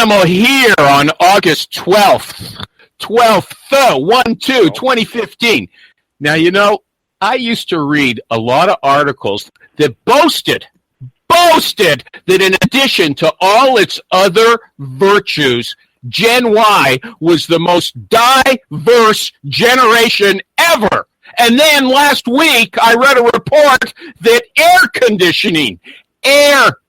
Animal here on August 12th, 2015. Now, you know, I used to read a lot of articles that boasted that in addition to all its other virtues, Gen Y was the most diverse generation ever. And then last week, I read a report that air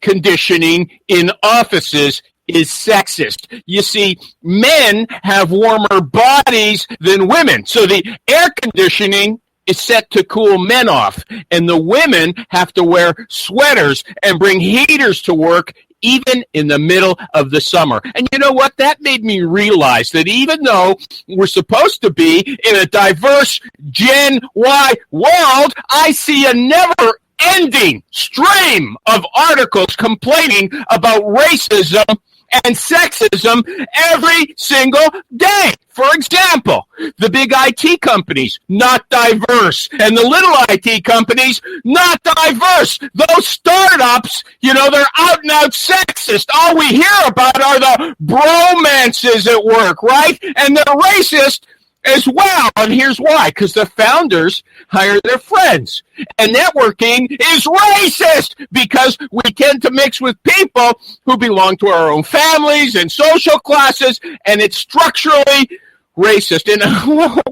conditioning in offices is sexist. You see, men have warmer bodies than women. So the air conditioning is set to cool men off. And the women have to wear sweaters and bring heaters to work even in the middle of the summer. And you know what? That made me realize that even though we're supposed to be in a diverse Gen Y world, I see a never-ending stream of articles complaining about racism and sexism every single day. For example, the big IT companies, not diverse, and the little IT companies, not diverse. Those startups, you know, they're out and out sexist. All we hear about are the bromances at work, right? And they're racist as well. And here's why. Because the founders hire their friends. And networking is racist because we tend to mix with people who belong to our own families and social classes, and it's structurally racist. And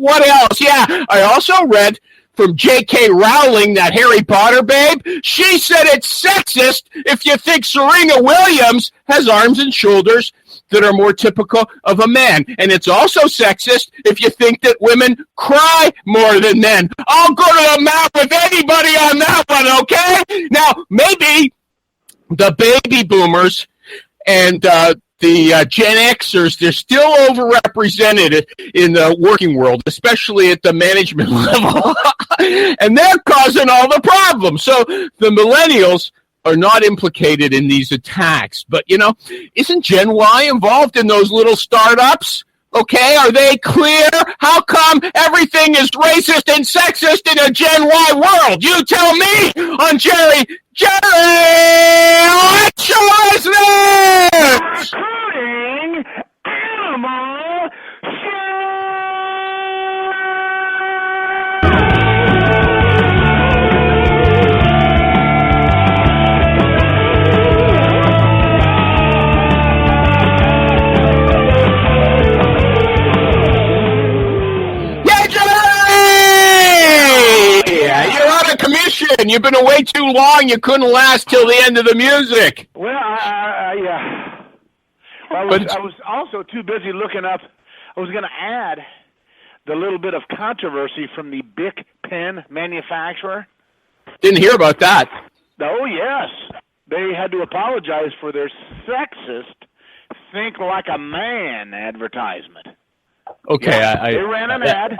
what else? Yeah, I also read from J.K. Rowling, that Harry Potter babe. She said it's sexist if you think Serena Williams has arms and shoulders that are more typical of a man. And it's also sexist if you think that women cry more than men. I'll go to the mat with anybody on that one, okay? Now, maybe the baby boomers and the Gen Xers, they're still overrepresented in the working world, especially at the management level. And they're causing all the problems. So the millennials are not implicated in these attacks. But, you know, isn't Gen Y involved in those little startups? Okay, are they clear? How come everything is racist and sexist in a Gen Y world? You tell me on Jerry, what's your business? Including animal commission. You've been away too long. You couldn't last till the end of the music. Well, yeah. I was also too busy looking up. I was going to add the little bit of controversy from the Bic pen manufacturer. Didn't hear about that. Oh, yes. They had to apologize for their sexist Think Like a Man advertisement. Okay. Yeah, they ran an ad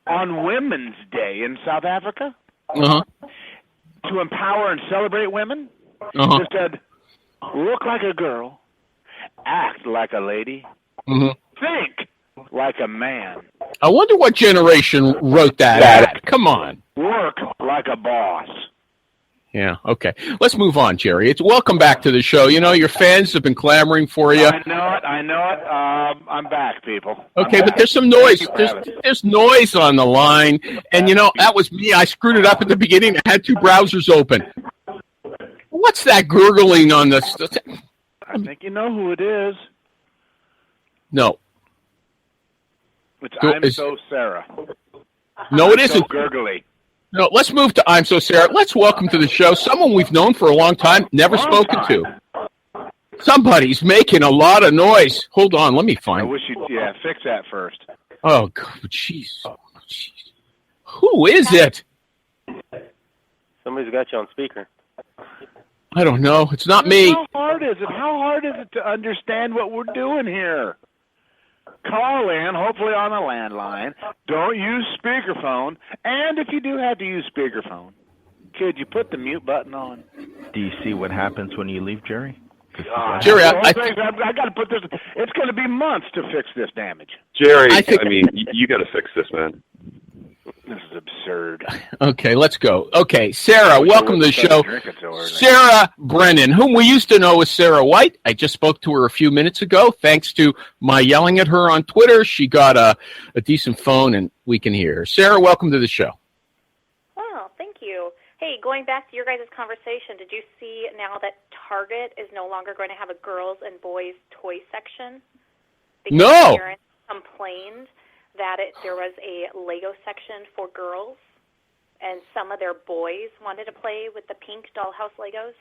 on Women's Day in South Africa. Uh-huh. To empower and celebrate women. Uh-huh. They said, look like a girl, act like a lady, think like a man. I wonder what generation wrote that ad. Come on. Work like a boss. Yeah, okay. Let's move on, Jerry. Welcome back to the show. You know, your fans have been clamoring for you. I know it. I'm back, people. Okay, but there's some noise. There's noise on the line. And, you know, that was me. I screwed it up at the beginning. I had two browsers open. What's that gurgling on this? I think you know who it is. No. It's So Sarah. No, it isn't. So gurgly. No, let's move to I'm So Sarah. Let's welcome to the show someone we've known for a long time, never spoken to. Somebody's making a lot of noise. Hold on, let me find I wish you'd, fix that first. Oh, God, jeez. Who is it? Somebody's got you on speaker. I don't know. It's not me. How hard is it? How hard is it to understand what we're doing here? Call in, hopefully on a landline. Don't use speakerphone. And if you do have to use speakerphone, could you put the mute button on? Do you see what happens when you leave, Jerry? Jerry, I got to put this. It's going to be months to fix this damage. Jerry, I mean, you got to fix this, man. This is absurd. Okay, let's go. Okay, Sarah, welcome to the show. Sarah Brennan, whom we used to know as Sarah White. I just spoke to her a few minutes ago. Thanks to my yelling at her on Twitter, she got a decent phone, and we can hear her. Sarah, welcome to the show. Wow, thank you. Hey, going back to your guys' conversation, did you see now that Target is no longer going to have a girls' and boys' toy section? Because No. parents complained that there was a Lego section for girls, and some of their boys wanted to play with the pink dollhouse Legos.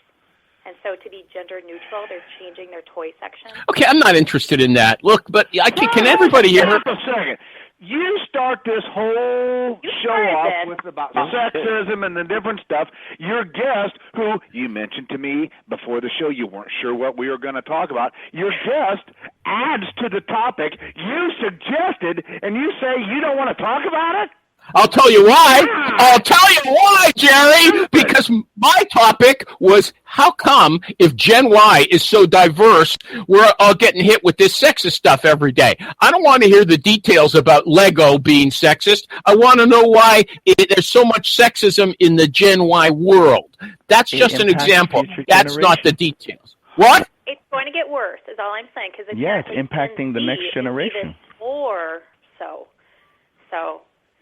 And so to be gender neutral, they're changing their toy section. Okay, I'm not interested in that. Look, but can everybody hear her? Stop a second. You start this whole show off with about sexism and the different stuff. Your guest, who you mentioned to me before the show, you weren't sure what we were going to talk about. Your guest adds to the topic you suggested, and you say you don't want to talk about it? I'll tell you why. I'll tell you why, Jerry. Because my topic was how come if Gen Y is so diverse, we're all getting hit with this sexist stuff every day. I don't want to hear the details about Lego being sexist. I want to know why there's so much sexism in the Gen Y world. That's just an example. That's not the details. What? It's going to get worse, is all I'm saying. Cause it's impacting the next generation. More so.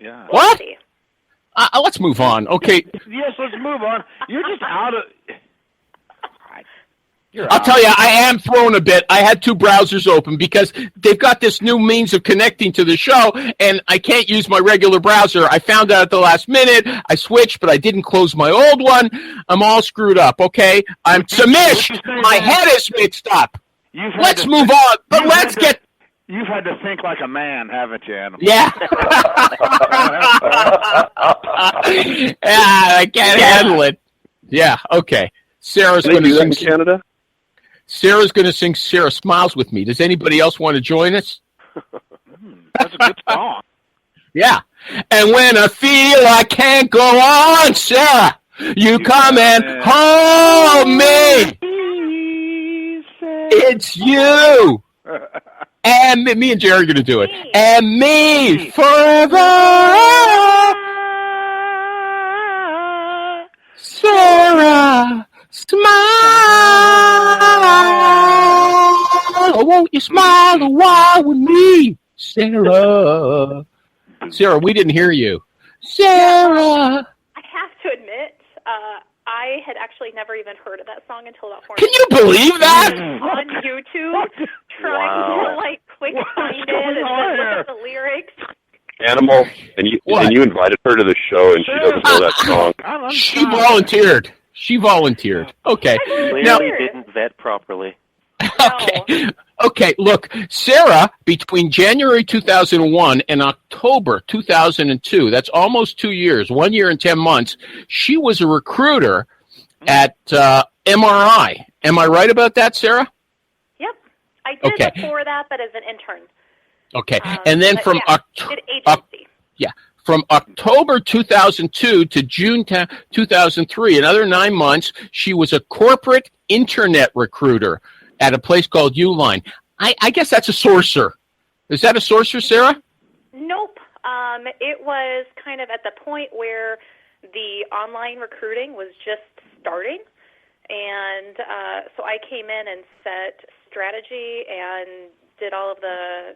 Yeah. What? Let's move on. Okay. Yes, let's move on. You're just out of... I'll tell you, I am thrown a bit. I had two browsers open because they've got this new means of connecting to the show, and I can't use my regular browser. I found out at the last minute. I switched, but I didn't close my old one. I'm all screwed up, okay? I'm samished. My head is mixed up. Let's move on, but let's get... You've had to think like a man, haven't you, Adam? Yeah. I can't handle it. Yeah, okay. Sarah's going to sing... Canada? Sarah's going to sing Sarah Smiles with me. Does anybody else want to join us? That's a good song. Yeah. And when I feel I can't go on, Sarah, you come and hold me. It's you. And me and Jerry are going to do it. And me forever. Sarah, smile. Won't you smile a while with me, Sarah? Sarah, we didn't hear you. Sarah. I have to admit, I had actually never even heard of that song until about 4 Can you believe that? on YouTube, trying to quick find it and then look at the lyrics. Animal, and you invited her to the show, and she doesn't know that song. She volunteered. Okay. Clearly didn't vet properly. Okay, look, Sarah, between January 2001 and October 2002, that's almost 2 years, 1 year and 10 months, she was a recruiter at MRI. Am I right about that, Sarah? Yep. I did before that, but as an intern. Okay, and then from from October 2002 to June 2003, another 9 months, she was a corporate internet recruiter at a place called Uline. I guess that's a sorcerer. Is that a sorcerer, Sarah? Nope. It was kind of at the point where the online recruiting was just starting. And so I came in and set strategy and did all of the,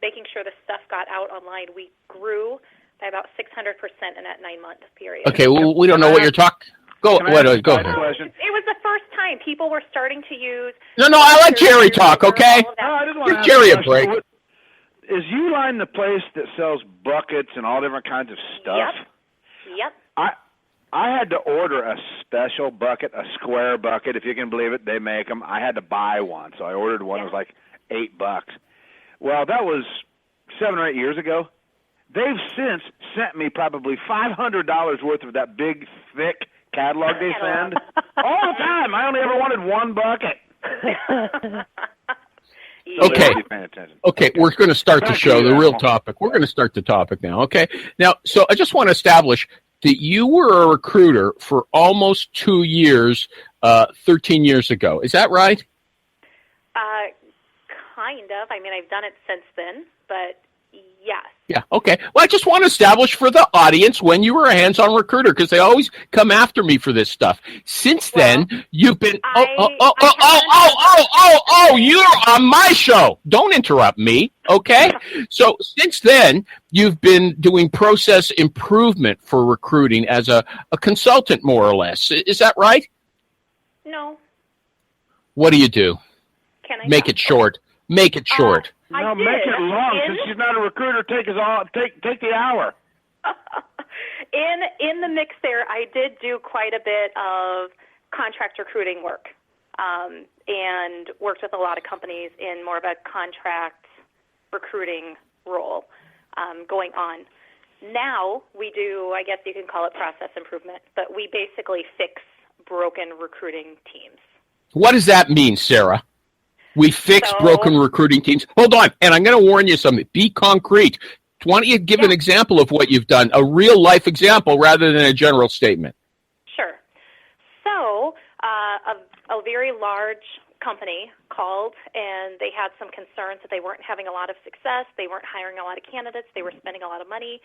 making sure the stuff got out online. We grew by about 600% in that 9-month period. Okay, well, we don't know what you're talking. Go ahead. It was the first time people were starting to use... No, I let Jerry talk, okay? Give Jerry a break. Is Uline the place that sells buckets and all different kinds of stuff? Yep. I had to order a special bucket, a square bucket. If you can believe it, they make them. I had to buy one, so I ordered one. It was like $8. Well, that was 7 or 8 years ago. They've since sent me probably $500 worth of that big, thick catalog they send all the time. I only ever wanted one bucket. Okay, we're going to start the show, the real topic. We're going to start the topic now, okay? Now, so I just want to establish that you were a recruiter for almost 2 years, 13 years ago. Is that right? Kind of. I mean, I've done it since then, but yes. Yeah, okay. Well, I just want to establish for the audience when you were a hands-on recruiter, because they always come after me for this stuff. Since then, you've been you're on my show. Don't interrupt me, okay? So since then, you've been doing process improvement for recruiting as a consultant, more or less. Is that right? No. What do you do? Can I Make it short. Make it short. No, make it long. Since she's not a recruiter, take the hour. In the mix there, I did do quite a bit of contract recruiting work, and worked with a lot of companies in more of a contract recruiting role going on. Now we do, I guess you can call it process improvement, but we basically fix broken recruiting teams. What does that mean, Sarah? We fix broken recruiting teams. Hold on, and I'm going to warn you something. Be concrete. Why don't you give an example of what you've done, a real-life example rather than a general statement? Sure. So a very large company called, and they had some concerns that they weren't having a lot of success. They weren't hiring a lot of candidates. They were spending a lot of money.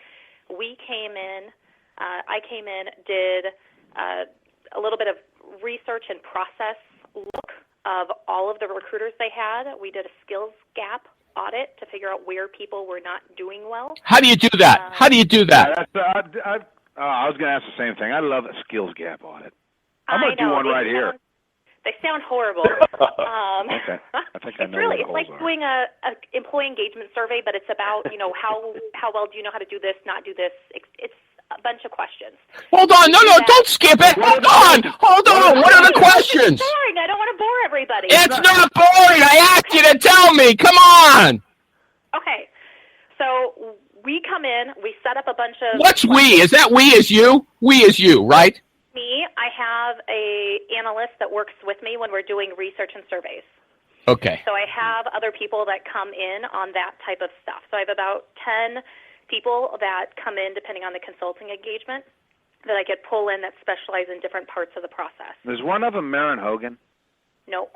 We came in. I came in, did a little bit of research and process look of all of the recruiters they had. We did a skills gap audit to figure out where people were not doing well. How do you do that? How do you do that? I was going to ask the same thing. I love a skills gap audit. I'm going to do one right here. They sound horrible. Okay. I think I know really, it's like doing a employee engagement survey, but it's about, how well do you know how to do this, not do this. It's a bunch of questions. Hold on. No, don't skip it. Hold on. What are the questions? It's boring. I don't want to bore everybody. It's not boring. I asked you to tell me. Come on. Okay. So we come in, we set up a bunch of... What's we? Is that we as you? We as you, right? Me. I have a analyst that works with me when we're doing research and surveys. Okay. So I have other people that come in on that type of stuff. So I have about 10 people that come in, depending on the consulting engagement, that I could pull in that specialize in different parts of the process. Is one of them Maren Hogan? No.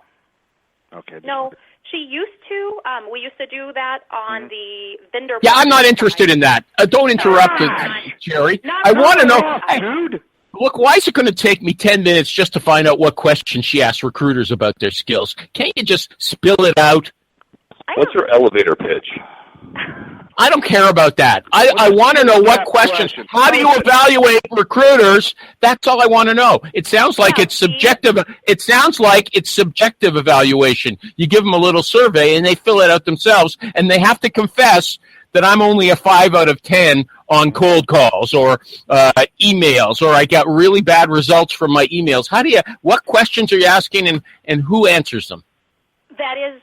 Okay. No, she used to. We used to do that on the vendor. Yeah, I'm not interested in that. Don't interrupt it, Jerry. I want to know. Dude. Look, why is it going to take me 10 minutes just to find out what questions she asks recruiters about their skills? Can't you just spill it out? What's her elevator pitch? I don't care about that. I want to know what questions. How do you evaluate recruiters? That's all I want to know. It sounds like it's subjective. It sounds like it's subjective evaluation. You give them a little survey, and they fill it out themselves, and they have to confess that I'm only a 5 out of 10 on cold calls or emails, or I got really bad results from my emails. What questions are you asking, and who answers them? That is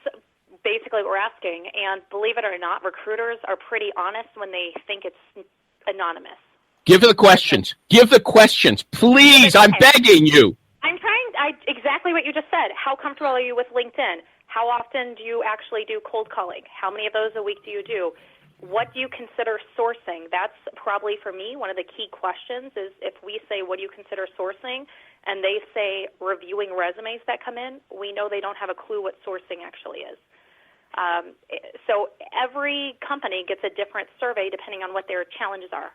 basically what we're asking, and believe it or not, recruiters are pretty honest when they think it's anonymous. Give the questions. Give the questions. Please, I'm begging you. I'm trying, exactly what you just said. How comfortable are you with LinkedIn? How often do you actually do cold calling? How many of those a week do you do? What do you consider sourcing? That's probably, for me, one of the key questions is if we say, what do you consider sourcing? And they say reviewing resumes that come in, we know they don't have a clue what sourcing actually is. So every company gets a different survey depending on what their challenges are.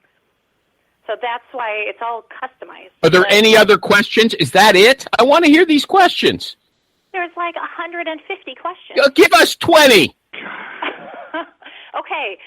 So that's why it's all customized. Are there any other questions? Is that it? I want to hear these questions. There's like 150 questions. Give us 20. Okay.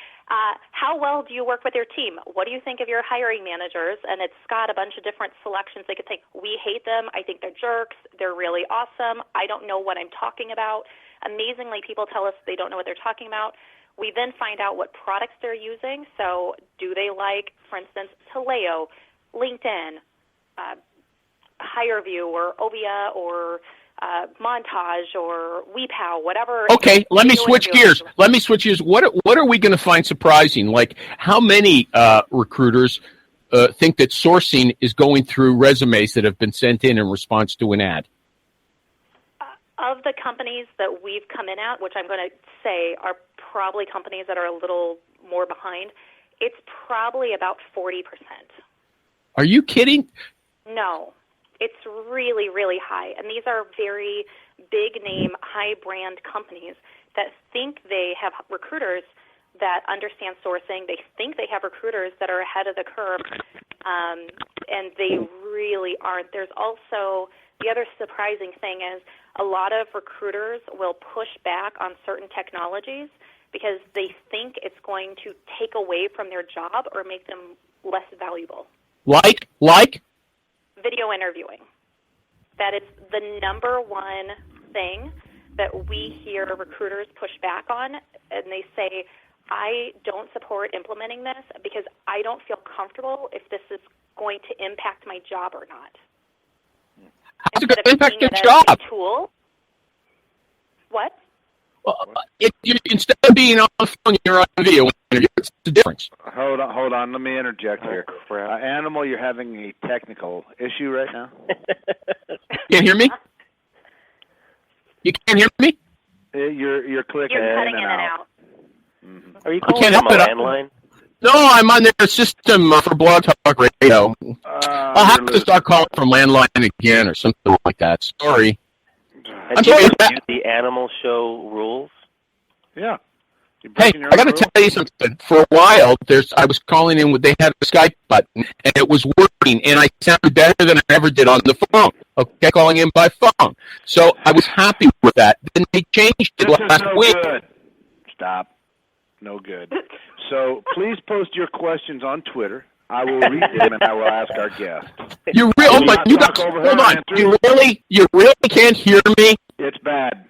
How well do you work with your team? What do you think of your hiring managers? And it's got a bunch of different selections. They could think, we hate them. I think they're jerks. They're really awesome. I don't know what I'm talking about. Amazingly, people tell us they don't know what they're talking about. We then find out what products they're using. So do they like, for instance, Taleo, LinkedIn, HireVue, or Ovia, or Montage, or WePow, whatever. Okay, let me switch gears. What are we going to find surprising? Like, how many recruiters think that sourcing is going through resumes that have been sent in response to an ad? Of the companies that we've come in at, which I'm going to say are probably companies that are a little more behind, it's probably about 40%. Are you kidding? No. It's really, really high. And these are very big-name, high-brand companies that think they have recruiters that understand sourcing. They think they have recruiters that are ahead of the curve, and they really aren't. There's also the other surprising thing is a lot of recruiters will push back on certain technologies because they think it's going to take away from their job or make them less valuable. Like? Video interviewing. That is the number one thing that we hear recruiters push back on, and they say, I don't support implementing this because I don't feel comfortable if this is going to impact my job or not. How's it going to impact your job? Tool. What? Well, instead of being on the phone, you're on video interview. What's the difference? Hold on. Let me interject here. Animal, you're having a technical issue right now? Can't hear me? You can't hear me? You're clicking You're cutting in and out. Mm-hmm. Are you calling from a landline? No, I'm on their system for Blog Talk Radio. I'll have to start calling from landline again or something like that. Sorry. Have you ever used the Animal Show rules? Yeah. Hey, I got to tell you something. For a while, I was calling in they had a Skype button, and it was working, and I sounded better than I ever did on the phone. Okay, calling in by phone. So I was happy with that. Then they changed it last week. Good. Stop. No good. So please post your questions on Twitter. I will read them and I will ask our guest. You hold on. You really can't hear me? It's bad.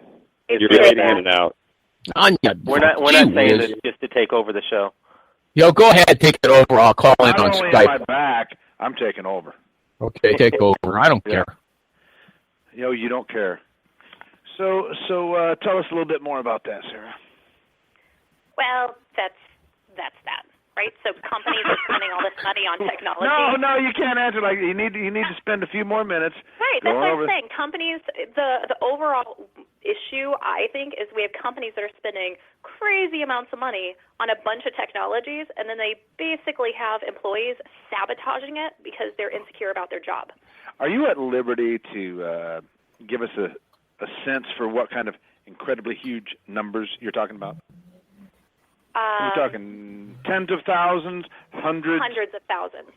You're fading in and out. We're not saying this just to take over the show. Yo, go ahead, take it over. I'll call in on Skype. My back. I'm taking over. Okay, take over. I don't care. You don't care. So tell us a little bit more about that, Sarah. Well, that's that, right? So companies are spending all this money on technology. No, you can't answer like you need to spend a few more minutes. Right, that's what I'm saying. Companies, the overall issue, I think, is we have companies that are spending crazy amounts of money on a bunch of technologies, and then they basically have employees sabotaging it because they're insecure about their job. Are you at liberty to give us a sense for what kind of incredibly huge numbers you're talking about? You're talking tens of thousands, hundreds of thousands.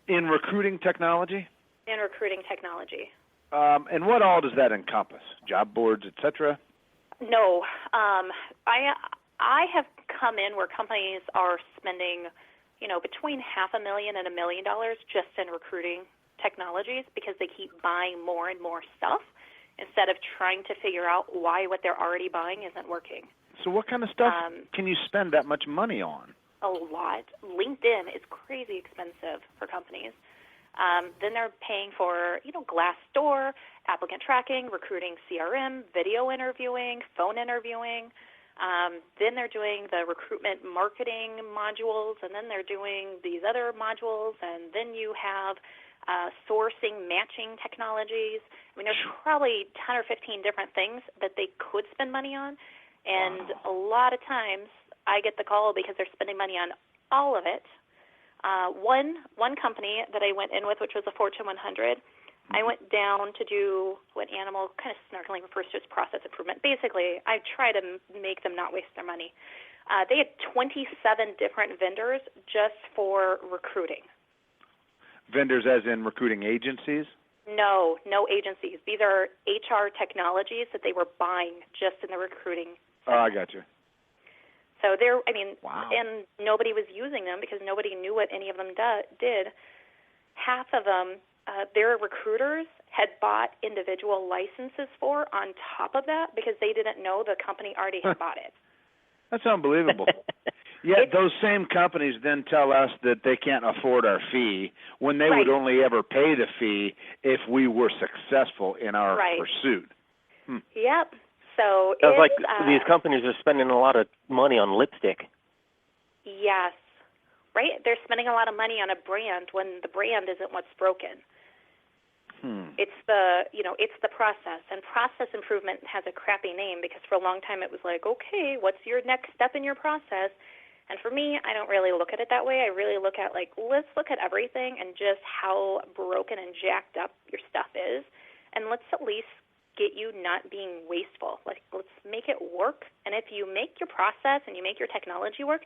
In recruiting technology? In recruiting technology. And what all does that encompass? Job boards, etc.? No. I have come in where companies are spending, between $500,000 and $1 million just in recruiting technologies because they keep buying more and more stuff instead of trying to figure out why what they're already buying isn't working. So what kind of stuff can you spend that much money on? A lot. LinkedIn is crazy expensive for companies. Then they're paying for, Glassdoor, applicant tracking, recruiting CRM, video interviewing, phone interviewing. Then they're doing the recruitment marketing modules, and then they're doing these other modules, and then you have sourcing, matching technologies. There's probably 10 or 15 different things that they could spend money on. And a lot of times I get the call because they're spending money on all of it. One company that I went in with, which was a Fortune 100, I went down to do what Animal kind of snarkily refers to as process improvement. Basically, I try to make them not waste their money. They had 27 different vendors just for recruiting. Vendors as in recruiting agencies? No agencies. These are HR technologies that they were buying just in the recruiting. Oh, I got you. So and nobody was using them because nobody knew what any of them did. Half of them, their recruiters had bought individual licenses for on top of that because they didn't know the company already had bought it. That's unbelievable. Yet those same companies then tell us that they can't afford our fee when they would only ever pay the fee if we were successful in our pursuit. Yep. So sounds like these companies are spending a lot of money on lipstick. Yes. Right? They're spending a lot of money on a brand when the brand isn't what's broken. It's the process, and process improvement has a crappy name because for a long time it was like, okay, what's your next step in your process? And for me, I don't really look at it that way. I really look at let's look at everything and just how broken and jacked up your stuff is, and let's at least get you not being wasteful. Let's make it work. And if you make your process and you make your technology work,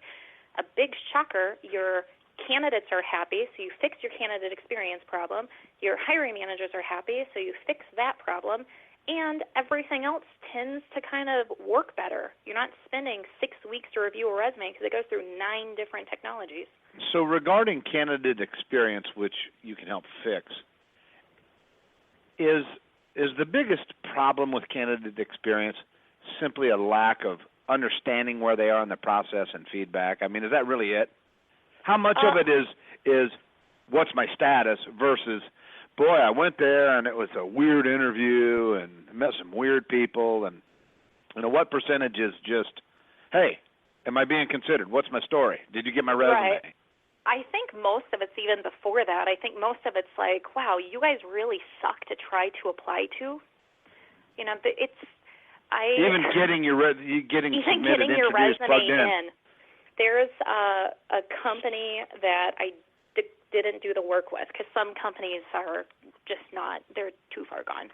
a big shocker, your candidates are happy, so you fix your candidate experience problem. Your hiring managers are happy, so you fix that problem. And everything else tends to kind of work better. You're not spending 6 weeks to review a resume because it goes through 9 different technologies. So regarding candidate experience, which you can help fix, is the biggest problem with candidate experience simply a lack of understanding where they are in the process and feedback? I mean, is that really it? How much of it is what's my status versus, boy, I went there and it was a weird interview and met some weird people, and what percentage is just, hey, am I being considered? What's my story? Did you get my resume? Right. I think most of it's even before that. I think most of it's like, wow, you guys really suck to try to apply to. You know, even getting your submitted interviews plugged in. There's a company that I didn't do the work with because some companies are just not, they're too far gone.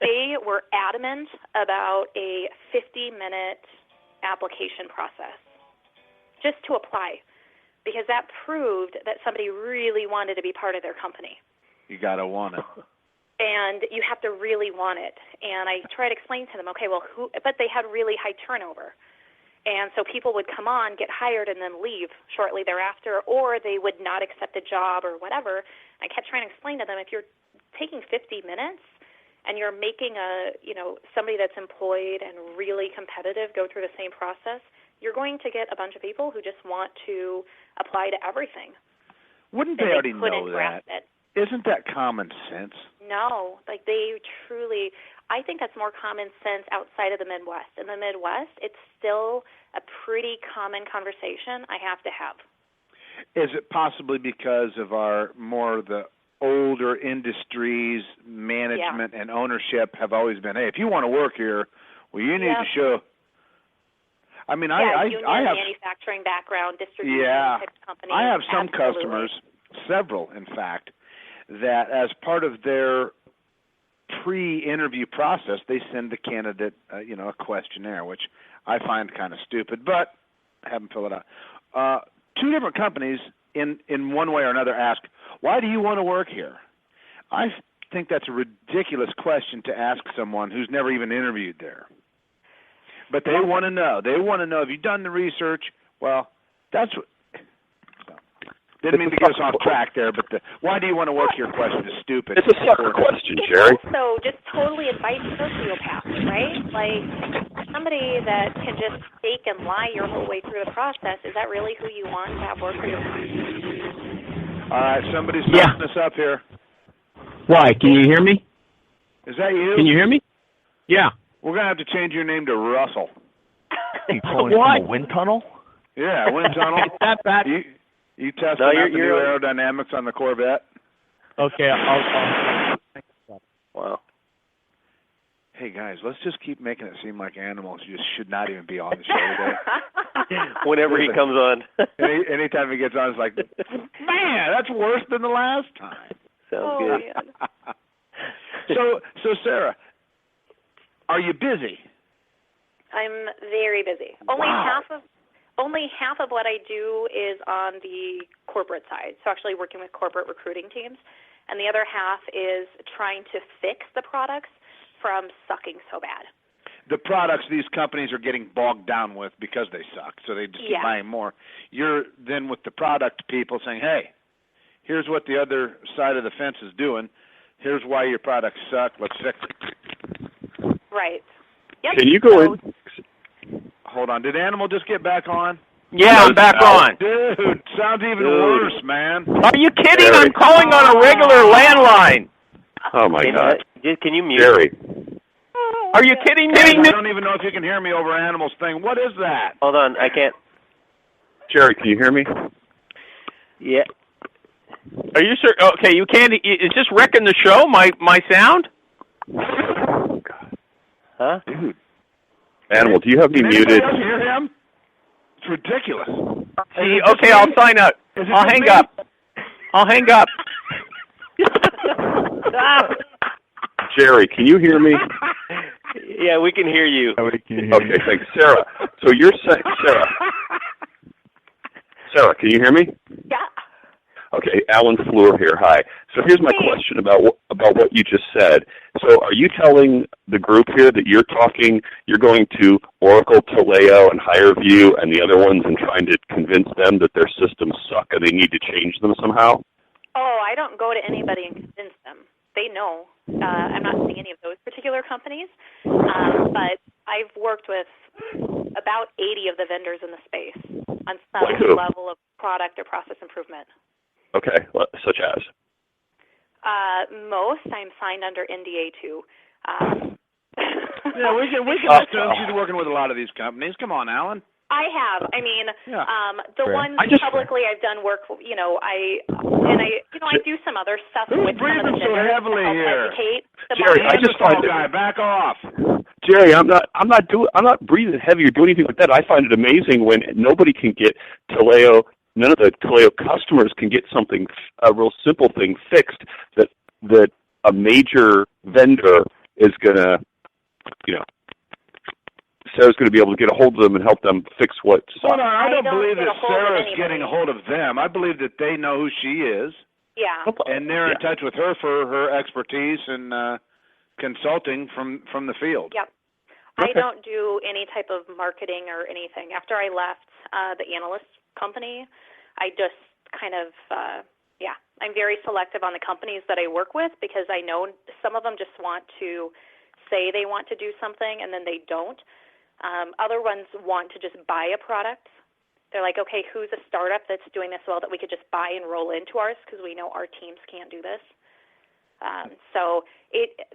They were adamant about a 50-minute application process just to apply, because that proved that somebody really wanted to be part of their company. You got to want it. And you have to really want it. And I tried to explain to them, okay, well, but they had really high turnover. And so people would come on, get hired, and then leave shortly thereafter, or they would not accept a job or whatever. I kept trying to explain to them, if you're taking 50 minutes and you're making somebody that's employed and really competitive go through the same process, you're going to get a bunch of people who just want to apply to everything. Wouldn't they already know that? Isn't that common sense? No, like they truly, I think that's more common sense outside of the Midwest. In the Midwest, it's still a pretty common conversation I have to have. Is it possibly because of the older industries, management and ownership have always been, hey, if you want to work here, well, you need to show. I mean, I have manufacturing background, distribution type companies. I have some customers, several in fact, that as part of their pre-interview process, they send the candidate, a questionnaire, which I find kind of stupid, but have them fill it out. 2 different companies, in one way or another, ask, why do you want to work here? I think that's a ridiculous question to ask someone who's never even interviewed there. But they want to know. They want to know, have you done the research? Well, that's what... Didn't mean to get us off track there, but why do you want to work here question is stupid. It's a sucker question, Jerry. It's also just totally advice sociopath, right? Like, somebody that can just fake and lie your whole way through the process, is that really who you want to have work for your company? All right, somebody's messing us up here. Why? Can you hear me? Is that you? Can you hear me? Yeah. We're going to have to change your name to Russell. You calling from a wind tunnel? Yeah, wind tunnel. Is that bad? You testing out the new aerodynamics on the Corvette? Okay, I'll Wow. Hey, guys, let's just keep making it seem like animals just should not even be on the show today. Whenever he comes on. Anytime he gets on, it's like, man, that's worse than the last time. Sounds good. So Sarah, are you busy? I'm very busy. Only half of what I do is on the corporate side, so actually working with corporate recruiting teams, and the other half is trying to fix the products from sucking so bad. The products these companies are getting bogged down with because they suck, so they just keep buying more. You're then with the product people saying, hey, here's what the other side of the fence is doing. Here's why your products suck. Let's fix it. Right. Yep. Can you go in? Hold on. Did Animal just get back on? Yeah, I'm back on. Dude, sounds even worse, man. Are you kidding? I'm calling on a regular landline. Oh, my God. Can you mute? Jerry. Are you kidding me? I don't even know if you can hear me over Animal's thing. What is that? Hold on, I can't. Jerry, can you hear me? Yeah. Are you sure? Okay, you can't. Is this wrecking the show, my sound? Oh, God. Huh? Dude. Animal, do you have me muted? Anybody else hear him? It's ridiculous. See, okay, I'll sign up. I'll hang up. Jerry, can you hear me? Yeah, we can hear you. Okay, thanks. Sarah, so you're saying, Sarah, can you hear me? Yeah. Okay, Alan Fleur here. Hi. So here's my question about what you just said. So are you telling the group here that you're going to Oracle, Taleo, and HireVue and the other ones and trying to convince them that their systems suck and they need to change them somehow? Oh, I don't go to anybody and convince them. They know. I'm not seeing any of those particular companies, but I've worked with about 80 of the vendors in the space on some level of product or process improvement. Okay, such as? Most I'm signed under NDA to. Yeah, we can assume she's working with a lot of these companies. Come on, Alan. I have. I mean, the ones publicly I've done work. I do some other stuff with some of the vendors so heavily to here? educate the Jerry, I just find guy, back off. Jerry, I'm not breathing heavy or doing anything like that. I find it amazing when nobody can get Taleo. None of the Taleo customers can get a real simple thing fixed that a major vendor is gonna, Sarah's going to be able to get a hold of them and help them fix what's Well, no, I don't believe that Sarah's getting a hold of them. I believe that they know who she is. Yeah. And they're in touch with her for her expertise and consulting from the field. Yep. Okay. I don't do any type of marketing or anything. After I left the analyst company, I just kind of, I'm very selective on the companies that I work with because I know some of them just want to say they want to do something and then they don't. Other ones want to just buy a product. They're like, okay, who's a startup that's doing this well that we could just buy and roll into ours because we know our teams can't do this.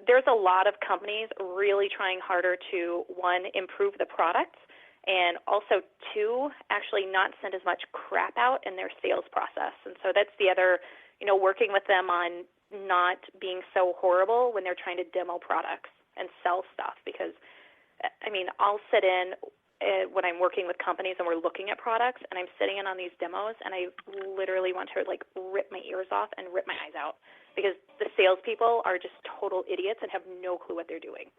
There's a lot of companies really trying harder to, one, improve the product, and also, two, actually not send as much crap out in their sales process. And so that's the other, working with them on not being so horrible when they're trying to demo products and sell stuff because I'll sit in when I'm working with companies and we're looking at products and I'm sitting in on these demos and I literally want to rip my ears off and rip my eyes out because the salespeople are just total idiots and have no clue what they're doing.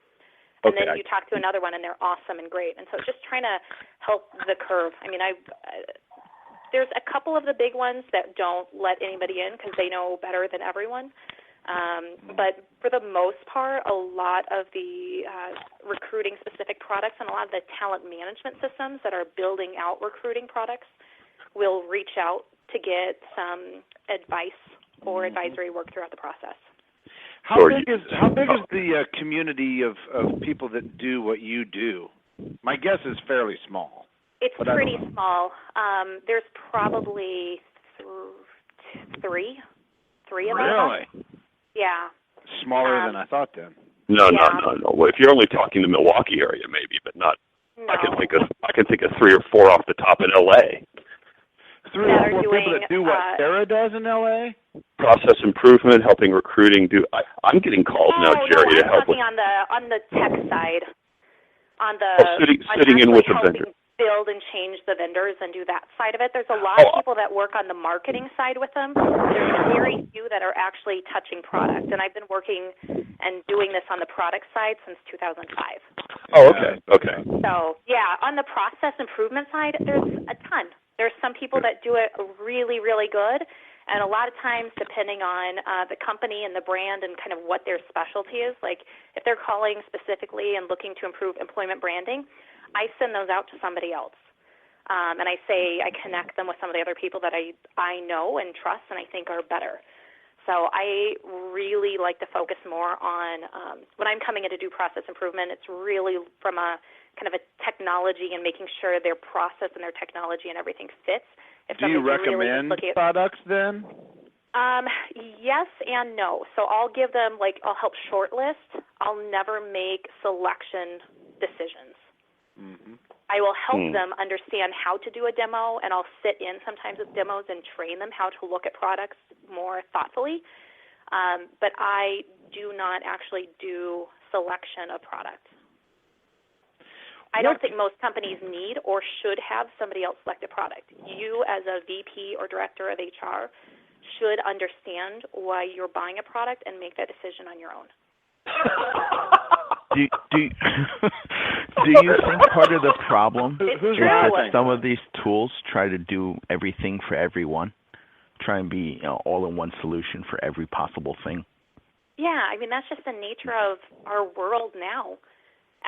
And then you talk to another one and they're awesome and great. And so just trying to help the curve. There's a couple of the big ones that don't let anybody in because they know better than everyone. But for the most part, a lot of the recruiting-specific products and a lot of the talent management systems that are building out recruiting products will reach out to get some advice or advisory work throughout the process. How big is the community of people that do what you do? My guess is fairly small. It's pretty small. There's probably three of us. Really? Yeah. Smaller than I thought then. No. Well, if you're only talking the Milwaukee area, maybe, but not. No. I can think of 3 or 4 off the top in L.A. 3 or 4 people that do what Sarah does in L.A. Process improvement, helping recruiting. I'm getting calls now, Jerry, to help with. I'm talking on the tech side. On the sitting in with the vendor. Build and change the vendors and do that side of it. There's a lot of people that work on the marketing side with them. There's very few that are actually touching product. And I've been working and doing this on the product side since 2005. Oh, okay. So, on the process improvement side, there's a ton. There's some people that do it really, really good. And a lot of times, depending on the company and the brand and kind of what their specialty is, like if they're calling specifically and looking to improve employment branding, I send those out to somebody else. And I connect them with some of the other people that I know and trust and I think are better. So I really like to focus more on, when I'm coming in to do process improvement, it's really from a kind of a technology and making sure their process and their technology and everything fits. Do you recommend products then? Yes and no. So I'll give them, I'll help shortlist. I'll never make selection decisions. Mm-hmm. I will help them understand how to do a demo, and I'll sit in sometimes with demos and train them how to look at products more thoughtfully. But I do not actually do selection of products. I don't think most companies need or should have somebody else select a product. You, as a VP or director of HR, should understand why you're buying a product and make that decision on your own. Do you think part of the problem is that some of these tools try to do everything for everyone? Try and be all-in-one solution for every possible thing? Yeah, I mean, that's just the nature of our world now.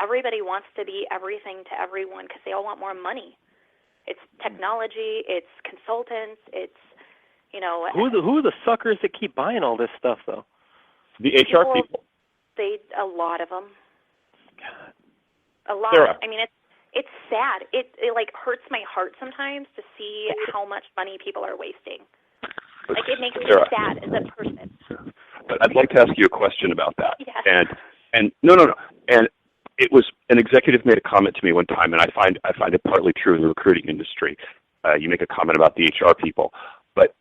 Everybody wants to be everything to everyone because they all want more money. It's technology, it's consultants, it's, Who are the suckers that keep buying all this stuff, though? The HR people. A lot of them. God. A lot. Sarah. I mean, it's sad. It like hurts my heart sometimes to see how much money people are wasting. Like, it makes me sad as a person. But I'd like to ask you a question about that. Yes. And no. And it was an executive made a comment to me one time, and I find it partly true in the recruiting industry. You make a comment about the HR people, but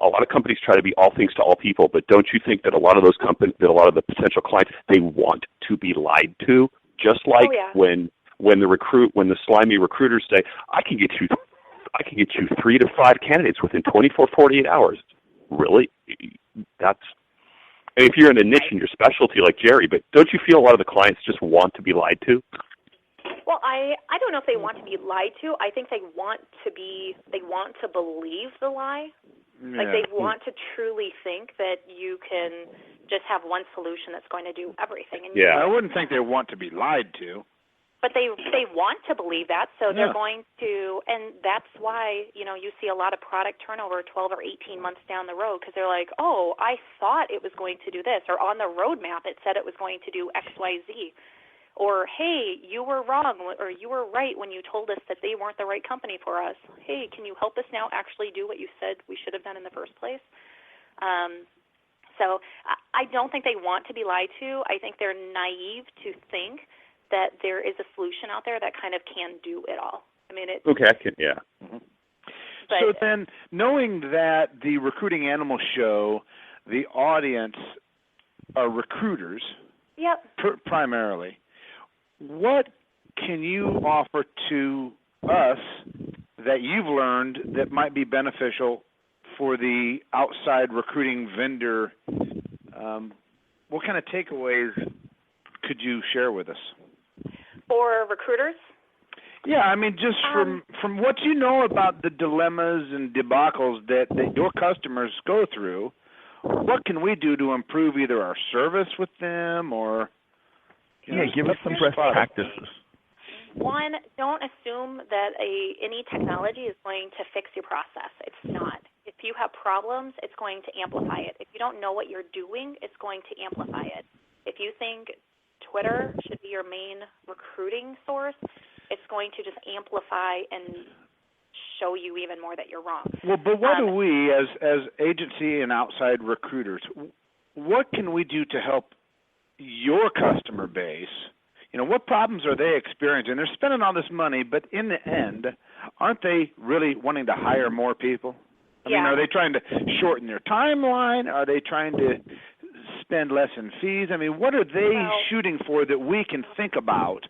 a lot of companies try to be all things to all people. But don't you think that a lot of those companies, that a lot of the potential clients, they want to be lied to? Just like when the slimy recruiters say, I can get you 3 to 5 candidates within 24, 48 hours. Really? And if you're in a niche in your specialty like Jerry, but don't you feel a lot of the clients just want to be lied to? Well, I don't know if they want to be lied to. I think they want to believe the lie. Yeah. Like, they want to truly think that you can just have one solution that's going to do everything. And I wouldn't think they want to be lied to. But they want to believe that, so they're going to, and that's why, you see a lot of product turnover 12 or 18 months down the road, because they're like, oh, I thought it was going to do this, or on the roadmap it said it was going to do X, Y, Z, or, hey, you were wrong, or you were right when you told us that they weren't the right company for us. Hey, can you help us now actually do what you said we should have done in the first place? So I don't think they want to be lied to. I think they're naive to think that there is a solution out there that kind of can do it all. I mean, Mm-hmm. So then, knowing that the Recruiting Animal Show, the audience are recruiters, primarily, what can you offer to us that you've learned that might be beneficial for the outside recruiting vendor? What kind of takeaways could you share with us? For recruiters? Yeah, I mean, just from what you know about the dilemmas and debacles that your customers go through, what can we do to improve either our service with them or... give us some best practices. One, don't assume that any technology is going to fix your process. It's not. If you have problems, it's going to amplify it. If you don't know what you're doing, it's going to amplify it. If you think Twitter should be your main recruiting source, it's going to just amplify and show you even more that you're wrong. Well, but what do we, as agency and outside recruiters, what can we do to help your customer base? What problems are they experiencing? They're spending all this money, but in the end, aren't they really wanting to hire more people? I mean, are they trying to shorten their timeline? Are they trying to spend less in fees? I mean, what are they shooting for that we can think about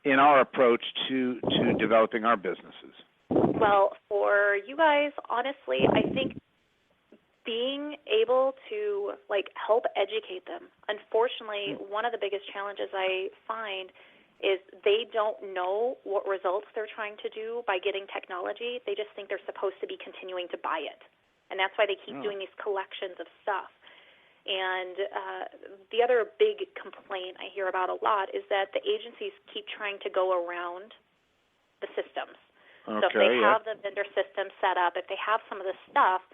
in our approach to developing our businesses? Well, for you guys, honestly, I think being able to help educate them. Unfortunately, one of the biggest challenges I find is they don't know what results they're trying to do by getting technology. They just think they're supposed to be continuing to buy it. And that's why they keep doing these collections of stuff. And the other big complaint I hear about a lot is that the agencies keep trying to go around the systems. So if they have the vendor system set up, if they have some of the stuff,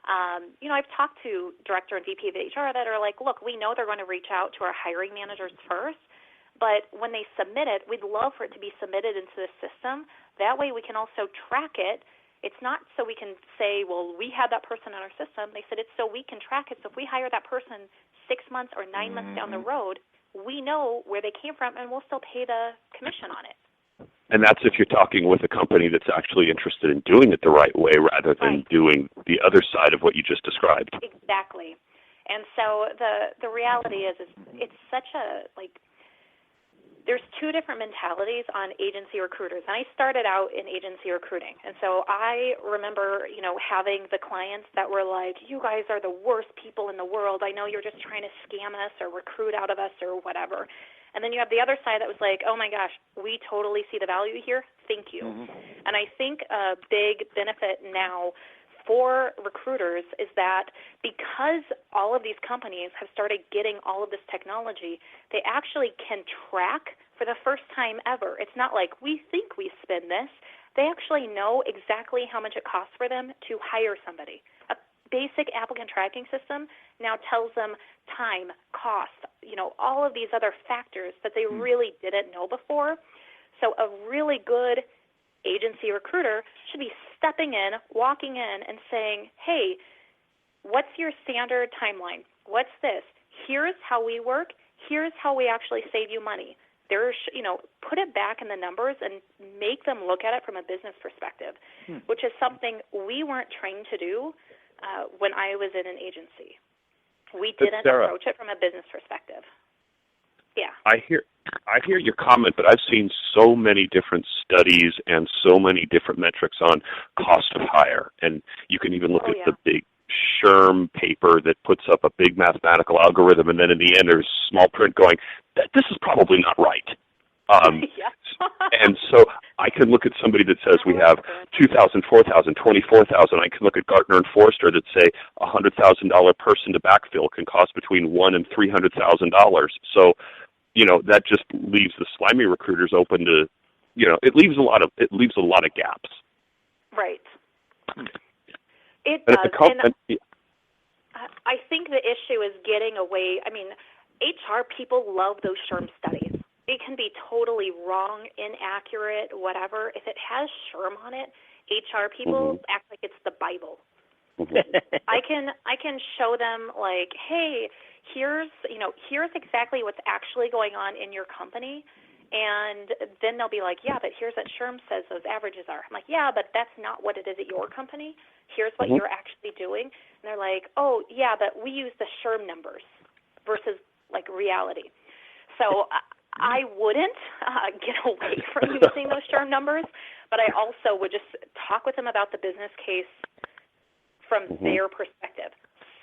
I've talked to director and VP of HR that are like, look, we know they're going to reach out to our hiring managers first, but when they submit it, we'd love for it to be submitted into the system. That way we can also track it. It's not so we can say, well, we had that person in our system. They said it's so we can track it. So if we hire that person 6 months or 9 months down the road, we know where they came from, and we'll still pay the commission on it. And that's if you're talking with a company that's actually interested in doing it the right way rather than doing the other side of what you just described. Exactly. And so the reality is it's such a, there's two different mentalities on agency recruiters. And I started out in agency recruiting. And so I remember, having the clients that were like, you guys are the worst people in the world. I know you're just trying to scam us or recruit out of us or whatever. And then you have the other side that was like, oh, my gosh, we totally see the value here. Thank you. Mm-hmm. And I think a big benefit now for recruiters is that because all of these companies have started getting all of this technology, they actually can track for the first time ever. It's not like we think we spend this. They actually know exactly how much it costs for them to hire somebody. A basic applicant tracking system now tells them time, cost, all of these other factors that they really didn't know before. So a really good agency recruiter should be stepping in, walking in, and saying, hey, what's your standard timeline? What's this? Here's how we work. Here's how we actually save you money. There's, put it back in the numbers and make them look at it from a business perspective, which is something we weren't trained to do when I was in an agency. We didn't approach it from a business perspective. Yeah. I hear your comment, but I've seen so many different studies and so many different metrics on cost of hire. And you can even look at the big SHRM paper that puts up a big mathematical algorithm, and then in the end there's small print going, this is probably not right. And so I can look at somebody that says we have 2,000, 4,000, 24,000. I can look at Gartner and Forrester that say a $100,000 person to backfill can cost between $100,000 and $300,000. So, that just leaves the slimy recruiters open to, it leaves a lot of gaps. Right. It does. I think the issue is getting away. I mean, HR people love those SHRM studies. It can be totally wrong, inaccurate, whatever. If it has SHRM on it, HR people act like it's the Bible. I can show them like, hey, here's exactly what's actually going on in your company, and then they'll be like, yeah, but here's what SHRM says those averages are. I'm like, yeah, but that's not what it is at your company. Here's what you're actually doing. And they're like, oh, yeah, but we use the SHRM numbers versus like reality. So I wouldn't get away from using those SHRM numbers, but I also would just talk with them about the business case from their perspective.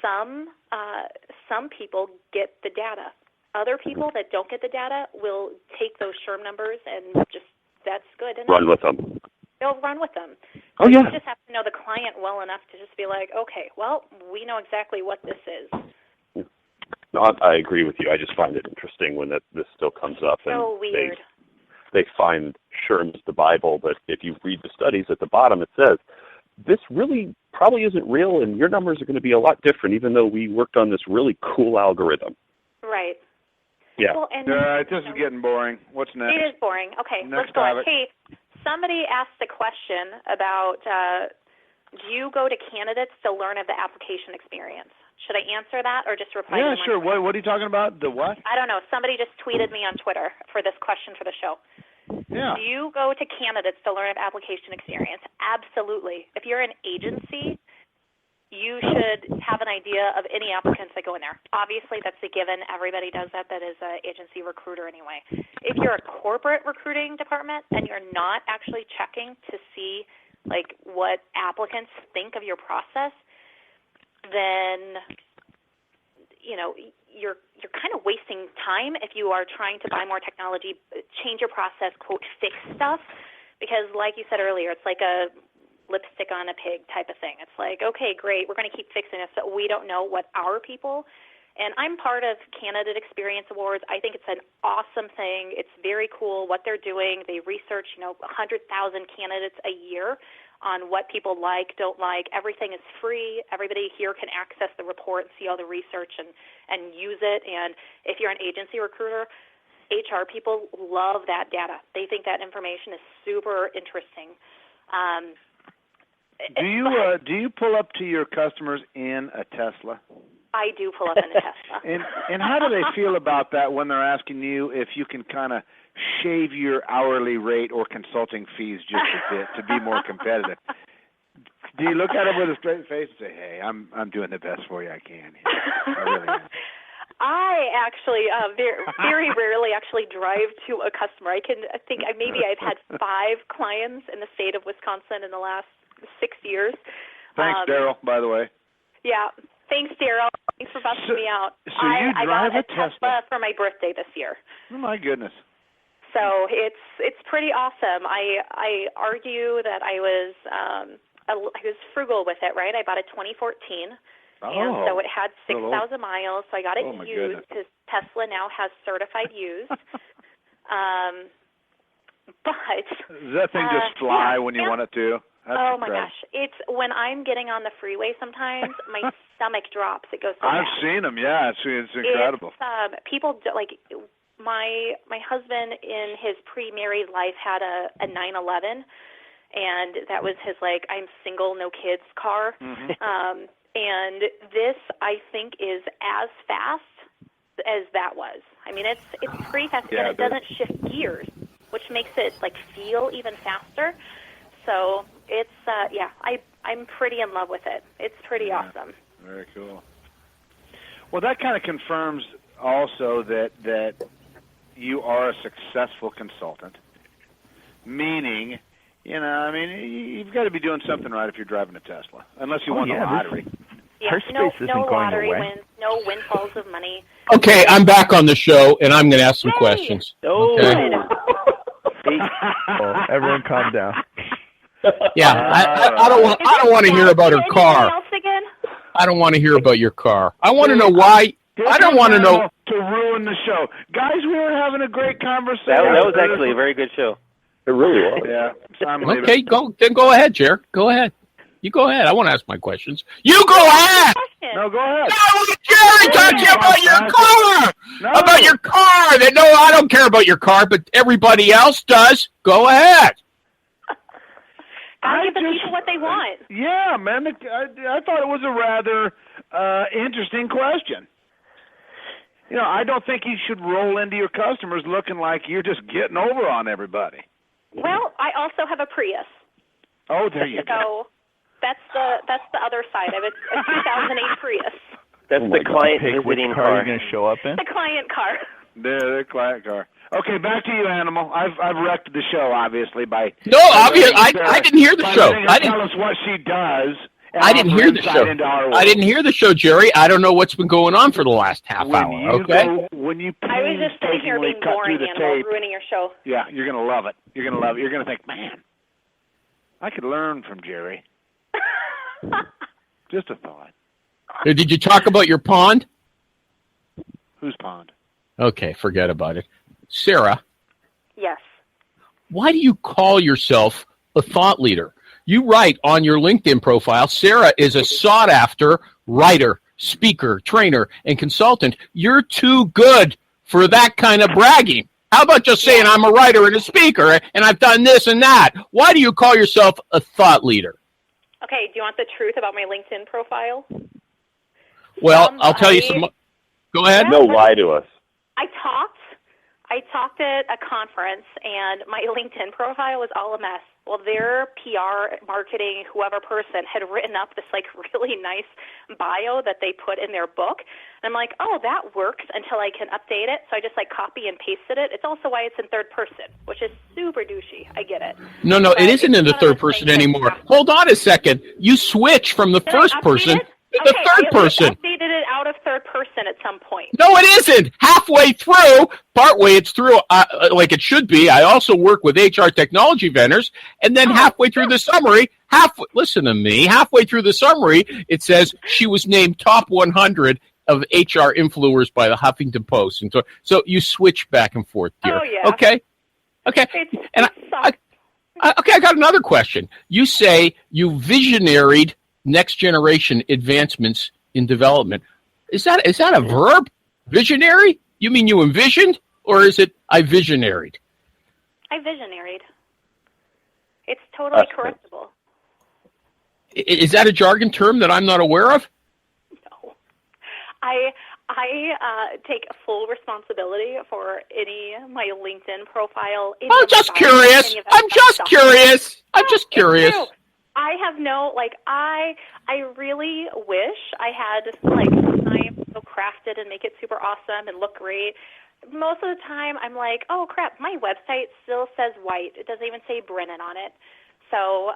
Some people get the data. Other people that don't get the data will take those SHRM numbers and just, that's good enough. Run with them. They'll run with them. Oh, yeah. You just have to know the client well enough to just be like, okay, well, we know exactly what this is. No, I agree with you. I just find it interesting when this still comes up. So weird. They find SHRM's the Bible, but if you read the studies at the bottom, it says, this really probably isn't real, and your numbers are going to be a lot different, even though we worked on this really cool algorithm. Right. Yeah. Well, and this is getting boring. What's next? It is boring. Okay, next let's go topic. on. Hey, somebody asked a question about do you go to candidates to learn of the application experience? Should I answer that or just reply to them? Yeah, sure. What are you talking about? The what? I don't know. Somebody just tweeted me on Twitter for this question for the show. Yeah. Do you go to candidates to learn of application experience? Absolutely. If you're an agency, you should have an idea of any applicants that go in there. Obviously, that's a given. Everybody does that. That is an agency recruiter anyway. If you're a corporate recruiting department and you're not actually checking to see like what applicants think of your process, then you're kind of wasting time if you are trying to buy more technology, change your process, quote, fix stuff, because like you said earlier, it's like a lipstick on a pig type of thing. It's like, okay, great, we're going to keep fixing this, but we don't know what our people, and I'm part of Candidate Experience Awards. I think it's an awesome thing. It's very cool what they're doing. They research, 100,000 candidates a year on what people like, don't like. Everything is free. Everybody here can access the report and see all the research and use it. And if you're an agency recruiter, HR people love that data. They think that information is super interesting. Do you pull up to your customers in a Tesla? I do pull up in a Tesla. And how do they feel about that when they're asking you if you can kind of shave your hourly rate or consulting fees just a bit to be more competitive? Do you look at them with a straight face and say, "Hey, I'm doing the best for you I can"? I really am. I actually very rarely actually drive to a customer. I think maybe I've had 5 clients in the state of Wisconsin in the last 6 years. Thanks, Daryl, by the way. Yeah. Thanks, Daryl. Thanks for busting me out. So you drive I got a Tesla for my birthday this year. Oh, my goodness. So it's pretty awesome. I argue that I was frugal with it, right? I bought a 2014. And so it had 6,000 miles, so I got it used because Tesla now has certified used. But does that thing just fly when you want it to? That's my gosh! It's when I'm getting on the freeway. Sometimes my stomach drops. It goes. So I've fast. seen them. Yeah, it's incredible. People like my husband in his pre-married life had a 911, and that was his I'm single, no kids car. Mm-hmm. And this, I think, is as fast as that was. I mean, it's pretty fast, and it doesn't shift gears, which makes it feel even faster. So it's I'm pretty in love with it. It's pretty awesome. Very cool. Well, that kind of confirms also that you are a successful consultant, meaning. You've got to be doing something right if you're driving a Tesla, unless you won the lottery. Yeah, no lottery wins, no windfalls of money. Okay, I'm back on the show, and I'm going to ask some questions. Okay. Everyone calm down. Yeah, I don't want to hear about her car. Else again? I don't want to hear about your car. I want to know why. I don't want to know. To ruin the show. Guys, we were having a great conversation. That was actually a very good show. It really was. Yeah. Okay, go ahead, Jer. Go ahead. You go ahead. I want to ask my questions. You go ahead. No, go ahead. No, Jerry talk to you about your car. No. About your car. No, I don't care about your car, but everybody else does. Go ahead. Gotta give the people what they want. Yeah, man. I thought it was a rather interesting question. I don't think you should roll into your customers looking like you're just getting over on everybody. Well, I also have a Prius. Oh, there you go. So that's the other side of it. A 2008 Prius. That's the client visiting car. You're going to show up in? The client car. The client car. Okay, back to you, Animal. I've wrecked the show, obviously, by... No, obviously, I didn't hear the show. Tell us what she does. I didn't hear the show. I didn't hear the show, Jerry. I don't know what's been going on for the last half hour, okay? When you I was just sitting here being boring, Animal, ruining your show. Yeah, you're going to love it. You're going to love it. You're going to think, man, I could learn from Jerry. Just a thought. Did you talk about your pond? Whose pond? Okay, forget about it. Sarah. Yes. Why do you call yourself a thought leader? You write on your LinkedIn profile, Sarah is a sought-after writer, speaker, trainer, and consultant. You're too good for that kind of bragging. How about just saying I'm a writer and a speaker, and I've done this and that? Why do you call yourself a thought leader? Okay, do you want the truth about my LinkedIn profile? Well, I'll tell you some... Go ahead. No, lie to us. I talked at a conference, and my LinkedIn profile was all a mess. Well, their PR, marketing, whoever person had written up this really nice bio that they put in their book. And I'm like, oh, that works until I can update it. So I just copy and pasted it. It's also why it's in third person, which is super douchey. I get it. No, it isn't in the third person anymore. Hold on a second. You switch from the first person to the third person. I updated it out of third person at some point. No, it isn't. Halfway through, partway it's through like it should be. I also work with HR technology vendors, and then halfway through the summary, listen to me, halfway through the summary, it says she was named top 100 of HR influencers by the Huffington Post. And so you switch back and forth, dear. Oh, yeah. Okay. I got another question. You say you visionaried next generation advancements in development. Is that a verb? Visionary? You mean you envisioned, or is it I visionaried? I visionaried. It's totally correctable. Is that a jargon term that I'm not aware of? No. I take full responsibility for my LinkedIn profile. I'm just curious. I'm just curious. I have no, like, I really wish I had, like, time so crafted and make it super awesome and look great. Most of the time, I'm like, oh, crap, my website still says white. It doesn't even say Brennan on it. So,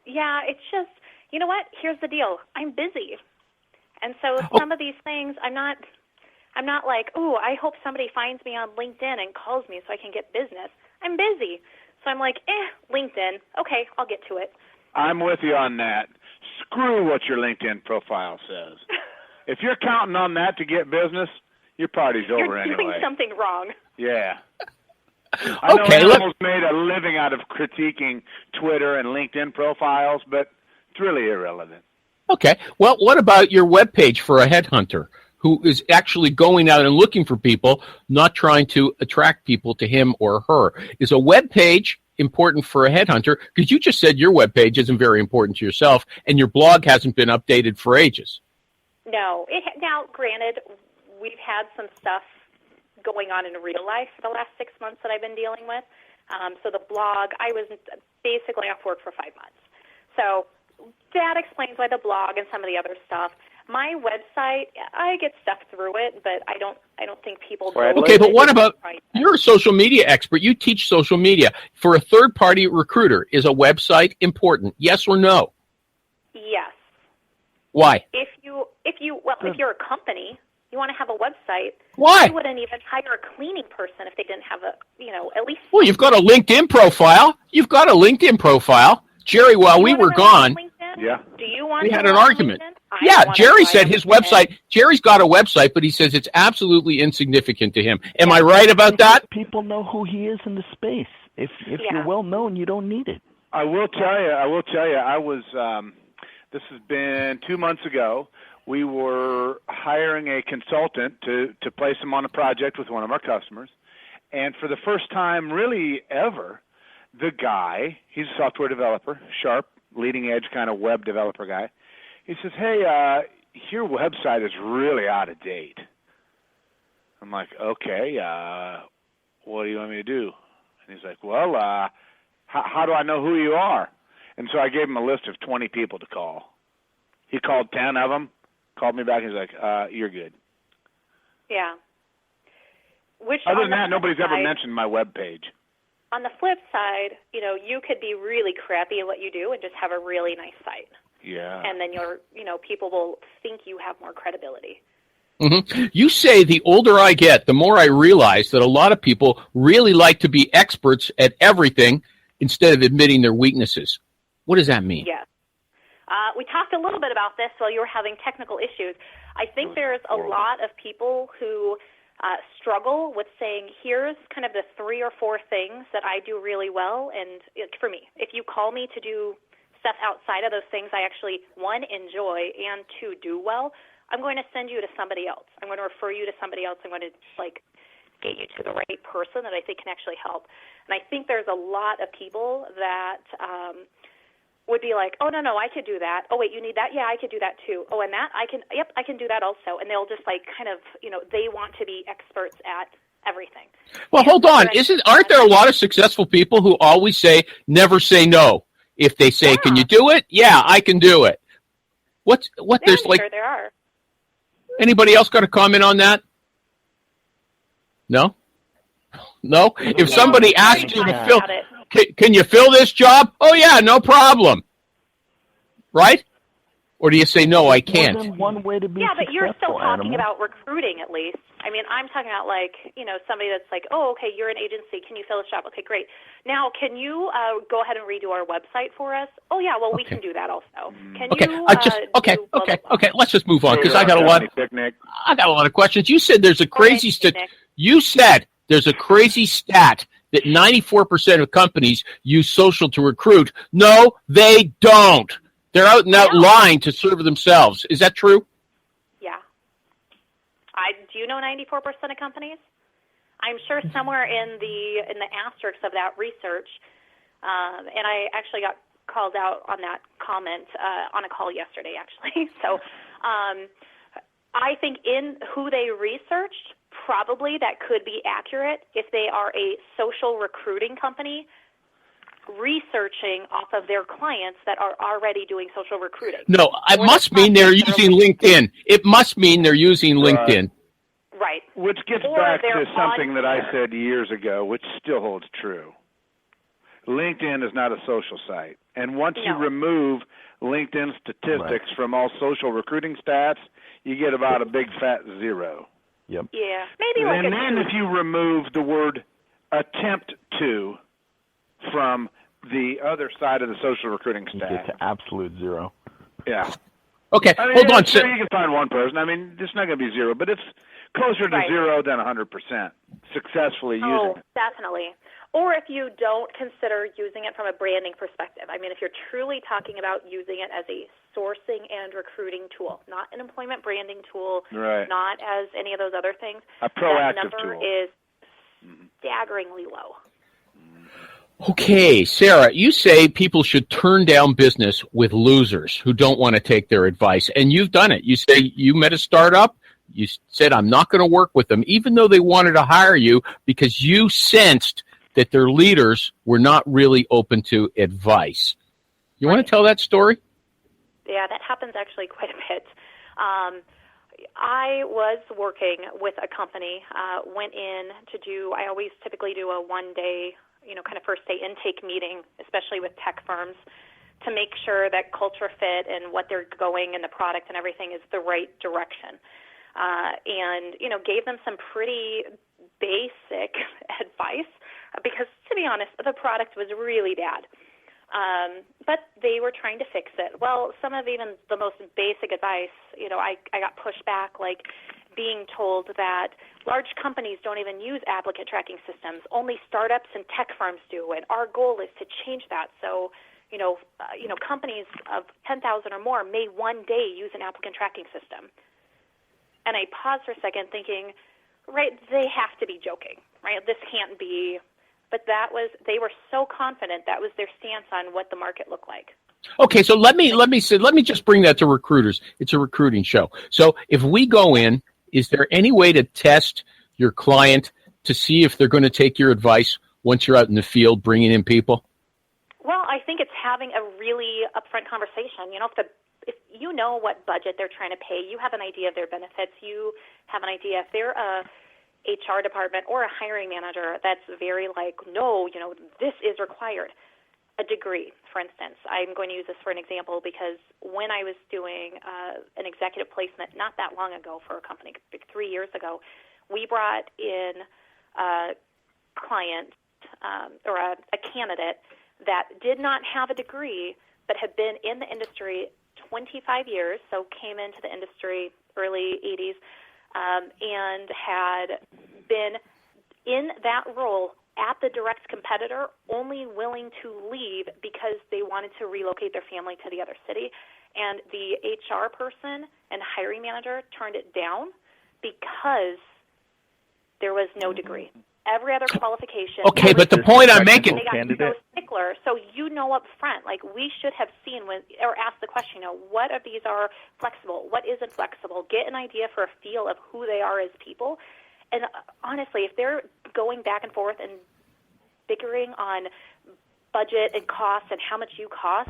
yeah, it's just, you know what? Here's the deal. I'm busy. And so some of these things, I'm not like, oh, I hope somebody finds me on LinkedIn and calls me so I can get business. I'm busy. So I'm like, LinkedIn. Okay, I'll get to it. I'm with you on that. Screw what your LinkedIn profile says. If you're counting on that to get business, your party's over anyway. You're doing something wrong. Yeah. I know Animal's made a living out of critiquing Twitter and LinkedIn profiles, but it's really irrelevant. Okay. Well, what about your webpage for a headhunter who is actually going out and looking for people, not trying to attract people to him or her? Is a webpage important for a headhunter? Because you just said your webpage isn't very important to yourself, and your blog hasn't been updated for ages. No. Now, granted, we've had some stuff going on in real life for the last 6 months that I've been dealing with. So the blog, I was basically off work for 5 months. So that explains why the blog and some of the other stuff. My website, I get stuff through it, but I don't think people. Okay, but what about, you're a social media expert. You teach social media. For a third-party recruiter, is a website important? Yes or no? Yes. Why? If you're a company, you want to have a website. Why? You wouldn't even hire a cleaning person if they didn't have at least. Well, you've got a LinkedIn profile. Jerry, while we were gone, yeah. Do you want? We had an argument. Yeah, Jerry said his website. Jerry's got a website, but he says it's absolutely insignificant to him. Am I right about that? People know who he is in the space. If you're well known, you don't need it. I will tell you. I was. This has been 2 months ago. We were hiring a consultant to place him on a project with one of our customers, and for the first time, really ever, the guy, he's a software developer, sharp, leading edge kind of web developer guy. He says, hey, your website is really out of date. I'm like, okay, what do you want me to do? And he's like, well, how do I know who you are? And so I gave him a list of 20 people to call. He called 10 of them, called me back, and he's like, you're good. Yeah. Other than that, nobody's ever mentioned my web page. On the flip side, you could be really crappy at what you do and just have a really nice site. Yeah. And then people will think you have more credibility. Mm-hmm. You say the older I get, the more I realize that a lot of people really like to be experts at everything instead of admitting their weaknesses. What does that mean? Yes. We talked a little bit about this while you were having technical issues. I think there's a lot of people who struggle with saying, here's kind of the 3 or 4 things that I do really well. And for me, if you call me to do stuff outside of those things I actually, 1, enjoy, and 2, do well, I'm going to send you to somebody else. I'm going to refer you to somebody else. I'm going to, get you to the right person that I think can actually help. And I think there's a lot of people that would be like, oh, no, I could do that. Oh, wait, you need that? Yeah, I could do that too. Oh, and that? I can do that also. And they'll just they want to be experts at everything. Well, hold on. Aren't there a lot of successful people who always say, never say no? If they say, can you do it? Yeah, I can do it. Sure there are. Anybody else got a comment on that? No? If somebody asked you to fill, can you fill this job? Oh, yeah, no problem. Right? Or do you say, no, I can't? More than one way to be successful, but you're still talking Animal. about recruiting at least. I mean, I'm talking about somebody that's like, oh, okay, you're an agency. Can you fill this job? Okay, great. Now, can you go ahead and redo our website for us? Oh, yeah, well, we can do that also. Can you Okay, let's just move on because I got a lot of questions. You said there's a crazy stat that 94% of companies use social to recruit. No, they don't. They're out and out lying to serve themselves. Is that true? Yeah. Do you know 94% of companies? I'm sure somewhere in the asterisks of that research, and I actually got called out on that comment on a call yesterday, actually. So I think in who they researched, probably that could be accurate. If they are a social recruiting company, researching off of their clients that are already doing social recruiting. No, it must mean they're using LinkedIn. It must mean they're using LinkedIn. Right. Which gets back to something that I said years ago, which still holds true. LinkedIn is not a social site. And once you remove LinkedIn statistics from all social recruiting stats, you get about a big fat zero. Yep. Yeah. Maybe like and then if you remove the word attempt to from the other side of the social recruiting stat. You get to absolute zero. Yeah. Okay, I mean, hold on. Sure, you can find one person. I mean, it's not going to be zero, but it's closer to zero than 100% successfully using it. Definitely. Or if you don't consider using it from a branding perspective. I mean, if you're truly talking about using it as a sourcing and recruiting tool, not an employment branding tool, not as any of those other things, a proactive that number tool is staggeringly low. Okay, Sarah, you say people should turn down business with losers who don't want to take their advice, and you've done it. You say you met a startup. You said, I'm not going to work with them, even though they wanted to hire you, because you sensed that their leaders were not really open to advice. You want to tell that story? Yeah, that happens actually quite a bit. I was working with a company, went in to do, I always typically do a one-day, kind of first day intake meeting, especially with tech firms, to make sure that culture fit and what they're going and the product and everything is the right direction. And gave them some pretty basic advice because, to be honest, the product was really bad. But they were trying to fix it. Well, some of even the most basic advice, I got pushed back, like being told that large companies don't even use applicant tracking systems. Only startups and tech firms do, and our goal is to change that. So, companies of 10,000 or more may one day use an applicant tracking system. And I paused for a second thinking, right, they have to be joking, right? This can't be. But they were so confident that was their stance on what the market looked like. Okay, so let me just bring that to recruiters. It's a recruiting show. So if we go in, is there any way to test your client to see if they're going to take your advice once you're out in the field bringing in people? Well, I think it's having a really upfront conversation. If you know what budget they're trying to pay, you have an idea of their benefits, you have an idea if they're a HR department or a hiring manager that's very like, no, this is required. A degree, for instance. I'm going to use this for an example because when I was doing an executive placement not that long ago for a company, 3 years ago, we brought in a client or a candidate that did not have a degree but had been in the industry 25 years, so came into the industry early 80s, and had been in that role at the direct competitor, only willing to leave because they wanted to relocate their family to the other city. And the HR person and hiring manager turned it down because there was no degree. Every other qualification. Okay, but the point I'm making. They got so stickler, so up front, like we should have seen or asked the question, what of these are flexible, what isn't flexible, get an idea for a feel of who they are as people. And honestly, if they're going back and forth and bickering on budget and cost and how much you cost,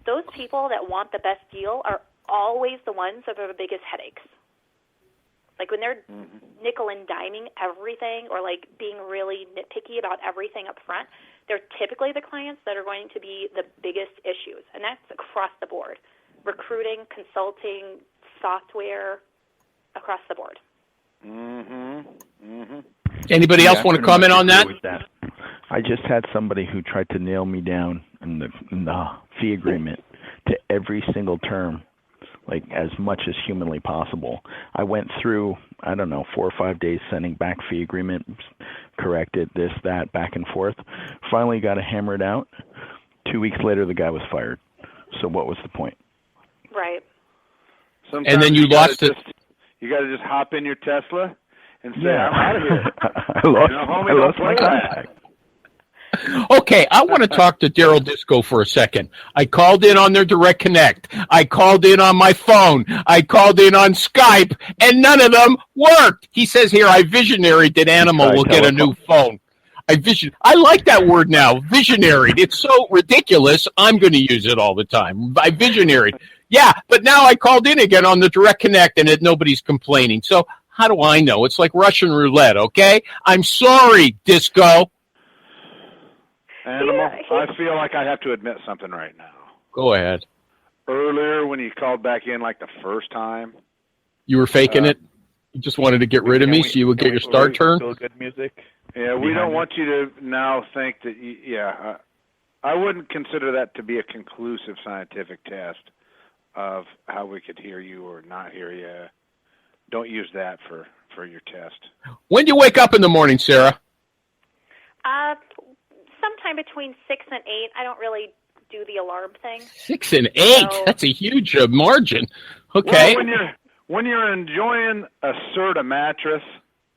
those people that want the best deal are always the ones that are the biggest headaches. Like when they're nickel and diming everything or like being really nitpicky about everything up front, they're typically the clients that are going to be the biggest issues. And that's across the board. Recruiting, consulting, software, across the board. Anybody else want to comment on that? I just had somebody who tried to nail me down in the fee agreement to every single term, like as much as humanly possible. I went through, 4 or 5 days sending back fee agreement, corrected this, that, back and forth. Finally got it hammered out. 2 weeks later, the guy was fired. So what was the point? Right. Sometimes and then you lost it. You got to just hop in your Tesla and say, I'm out of here. I lost my contact. Okay, I want to talk to Daryl Disco for a second. I called in on their Direct Connect. I called in on my phone. I called in on Skype, and none of them worked. He says here, I visionary that Animal will get a new phone. I like that word now, visionary. It's so ridiculous. I'm going to use it all the time. I visionary. Yeah, but now I called in again on the direct connect and nobody's complaining. So how do I know? It's like Russian roulette, okay? I'm sorry, Disco. Animal, I feel like I have to admit something right now. Go ahead. Earlier when you called back in like the first time. You were faking it? You just wanted to get rid of me so you would get your start turn? Still good music? Yeah, we don't want you to now think that, I wouldn't consider that to be a conclusive scientific test of how we could hear you or not hear you. Don't use that for your test. When do you wake up in the morning, Sarah? Sometime between 6 and 8. I don't really do the alarm thing. 6 and 8? So, that's a huge margin. Okay. Well, when you're enjoying a Serta mattress,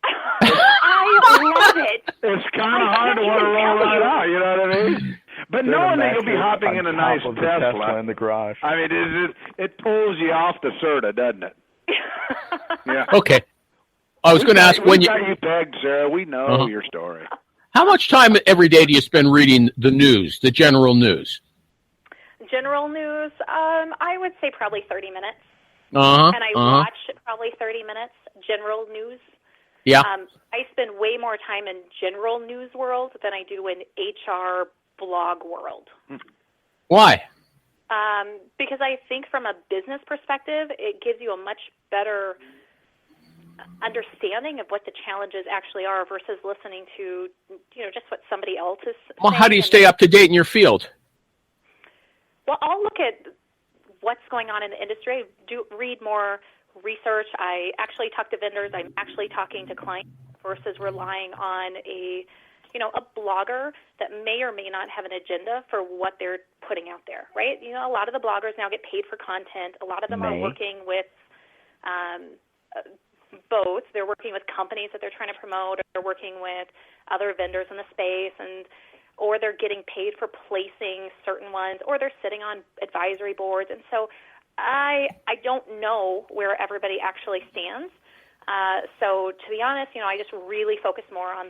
I love it. it's kind of hard to want to roll right out. You know what I mean? But knowing that you'll be hopping in a nice Tesla in the garage. I mean, it pulls you off the Serta, doesn't it? Yeah. Okay. I was going to ask when you got you pegged, Sarah. We know your story. How much time every day do you spend reading the news, the general news? General news, I would say probably 30 minutes. And I watch probably 30 minutes. General news. Yeah. I spend way more time in general news world than I do in HR blog world. Why? Because I think from a business perspective, it gives you a much better understanding of what the challenges actually are versus listening to, just what somebody else is saying. Well, how do you stay up to date in your field? Well, I'll look at what's going on in the industry, read more research. I actually talk to vendors. I'm actually talking to clients versus relying on a blogger that may or may not have an agenda for what they're putting out there, right? A lot of the bloggers now get paid for content. A lot of them are working with both. They're working with companies that they're trying to promote, or they're working with other vendors in the space, or they're getting paid for placing certain ones, or they're sitting on advisory boards. And so I don't know where everybody actually stands. So to be honest, I just really focus more on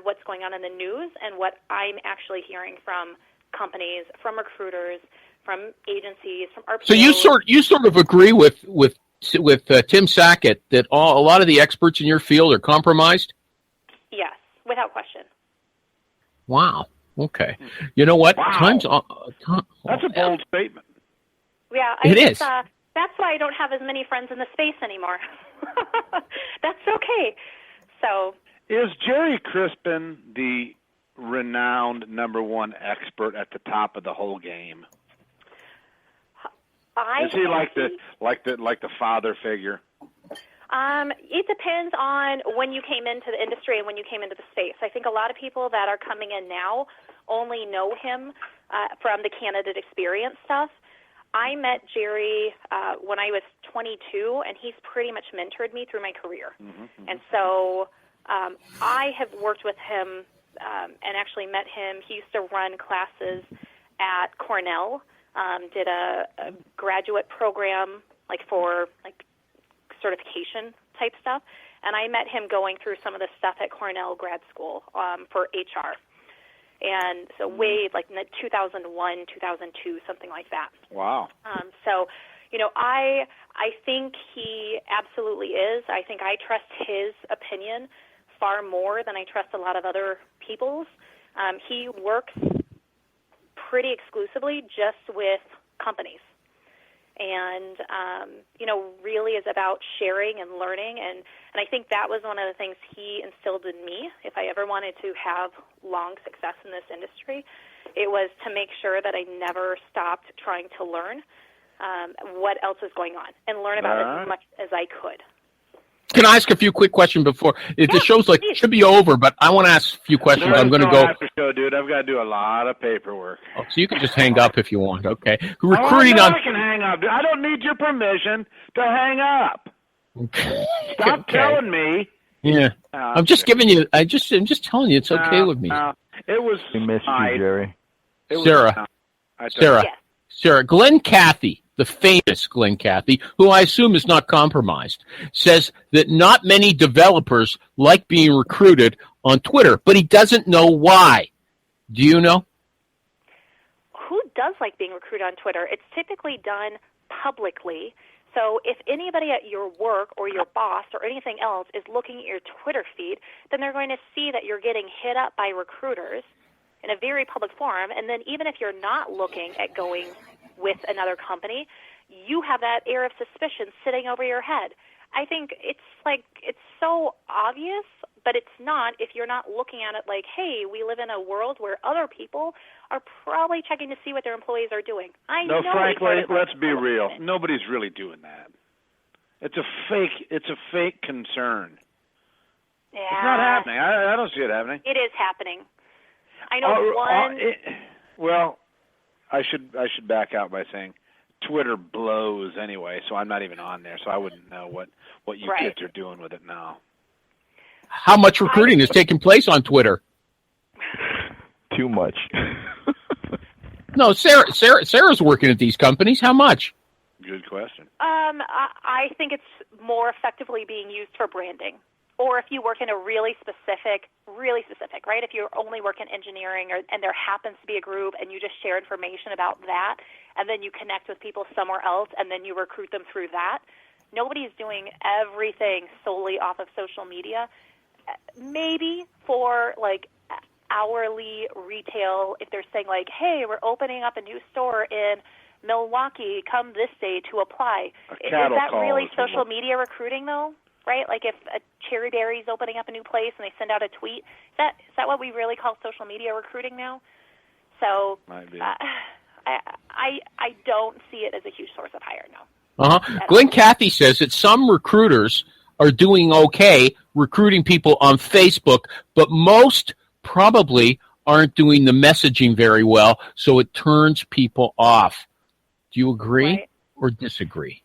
what's going on in the news and what I'm actually hearing from companies, from recruiters, from agencies, from RPOs. So you sort of agree with Tim Sackett that a lot of the experts in your field are compromised? Yes, without question. Wow. Okay. You know what? Wow. That's a bold statement. Yeah, it is. That's why I don't have as many friends in the space anymore. That's okay. So, is Jerry Crispin the renowned #1 expert at the top of the whole game? Is he like the father figure? It depends on when you came into the industry and when you came into the space. I think a lot of people that are coming in now only know him from the candidate experience stuff. I met Jerry when I was 22, and he's pretty much mentored me through my career. And so I have worked with him and actually met him. He used to run classes at Cornell, did a graduate program for certification type stuff, and I met him going through some of the stuff at Cornell grad school for HR. And so way 2001, 2002, something like that. Wow. So, I think he absolutely is. I think I trust his opinion far more than I trust a lot of other people's. He works pretty exclusively just with companies. And, really is about sharing and learning. And I think that was one of the things he instilled in me. If I ever wanted to have long success in this industry, it was to make sure that I never stopped trying to learn what else is going on and learn about as much as I could. Can I ask a few quick questions before? The show's should be over, but I want to ask a few questions. I'm going to go. After show, dude. I've got to do a lot of paperwork. Oh, so you can just hang up if you want. Okay. I can hang up. I don't need your permission to hang up. Stop telling me. Yeah. I'm just giving you. I'm just telling you it's okay with me. It was. We missed you, Jerry. Sarah. Glenn Cathy, the famous Glenn Cathy, who I assume is not compromised, says that not many developers like being recruited on Twitter, but he doesn't know why. Do you know? Who does like being recruited on Twitter? It's typically done publicly. So if anybody at your work or your boss or anything else is looking at your Twitter feed, then they're going to see that you're getting hit up by recruiters in a very public forum. And then even if you're not looking at going with another company, you have that air of suspicion sitting over your head. I think it's so obvious, but it's not if you're not looking at it like, hey, we live in a world where other people are probably checking to see what their employees are doing. No, frankly, let's be real. Nobody's really doing that. It's a fake concern. Yeah. It's not happening. I don't see it happening. It is happening. I know one. Well, I should back out by saying Twitter blows anyway, so I'm not even on there, so I wouldn't know what you kids are doing with it now. How much recruiting is taking place on Twitter? Too much. No, Sarah's working at these companies. How much? Good question. I think it's more effectively being used for branding. Or if you work in a really specific, right? If you only work in engineering and there happens to be a group and you just share information about that and then you connect with people somewhere else and then you recruit them through that, nobody's doing everything solely off of social media. Maybe for like hourly retail, if they're saying like, hey, we're opening up a new store in Milwaukee, come this day to apply. Is that really social media recruiting though? Right? Like if a Cherry Berry's opening up a new place and they send out a tweet, is that what we really call social media recruiting now? So I don't see it as a huge source of hire, no. Glenn Cathy says that some recruiters are doing okay recruiting people on Facebook, but most probably aren't doing the messaging very well, so it turns people off. Do you agree or disagree?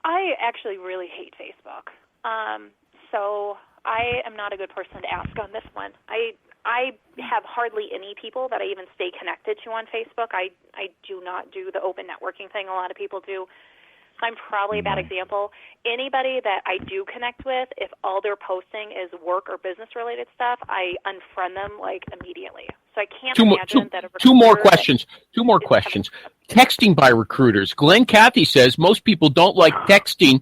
I actually really hate Facebook. So I am not a good person to ask on this one. I have hardly any people that I even stay connected to on Facebook. I do not do the open networking thing a lot of people do. I'm probably a bad example. Anybody that I do connect with, if all they're posting is work or business-related stuff, I unfriend them, like, immediately. So I can't imagine that a recruiter... Two more questions. Texting by recruiters. Glenn Cathy says most people don't like texting.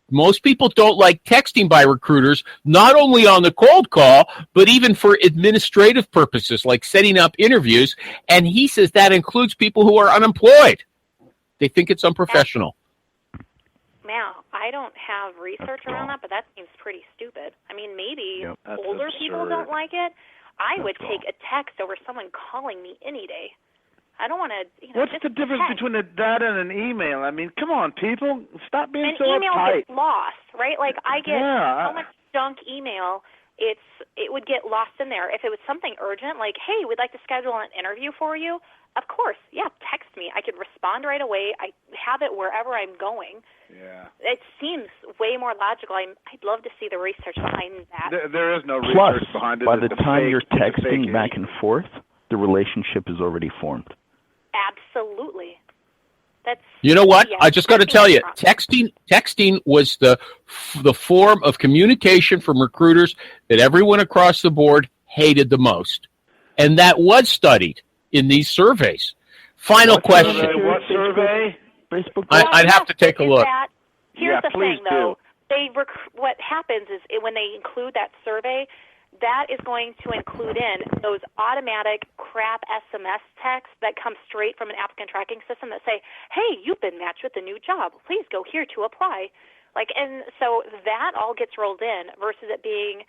Most people don't like texting by recruiters, not only on the cold call, but even for administrative purposes, like setting up interviews. And he says that includes people who are unemployed. They think it's unprofessional. Now, I don't have research around that, but that seems pretty stupid. I mean, maybe older people don't like it. I would take a text over someone calling me any day. I don't want to, What's the difference between that and an email? I mean, come on, people. Stop being so uptight. An email gets lost, right? Like, I get so much junk email, it would get lost in there. If it was something urgent, like, hey, we'd like to schedule an interview for you, of course, text me. I could respond right away. I have it wherever I'm going. Yeah. It seems way more logical. I'd love to see the research behind that. There is no research behind it. By the time you're texting back and forth, the relationship is already formed. Absolutely. That's. You know what? I just got to tell you, texting was the form of communication from recruiters that everyone across the board hated the most, and that was studied in these surveys. Final question. What survey? Facebook. I'd have to take a look. Here's the thing, though. What happens is when they include that survey, that is going to include in those automatic crap SMS texts that come straight from an applicant tracking system that say, hey, you've been matched with a new job. Please go here to apply. And so that all gets rolled in versus it being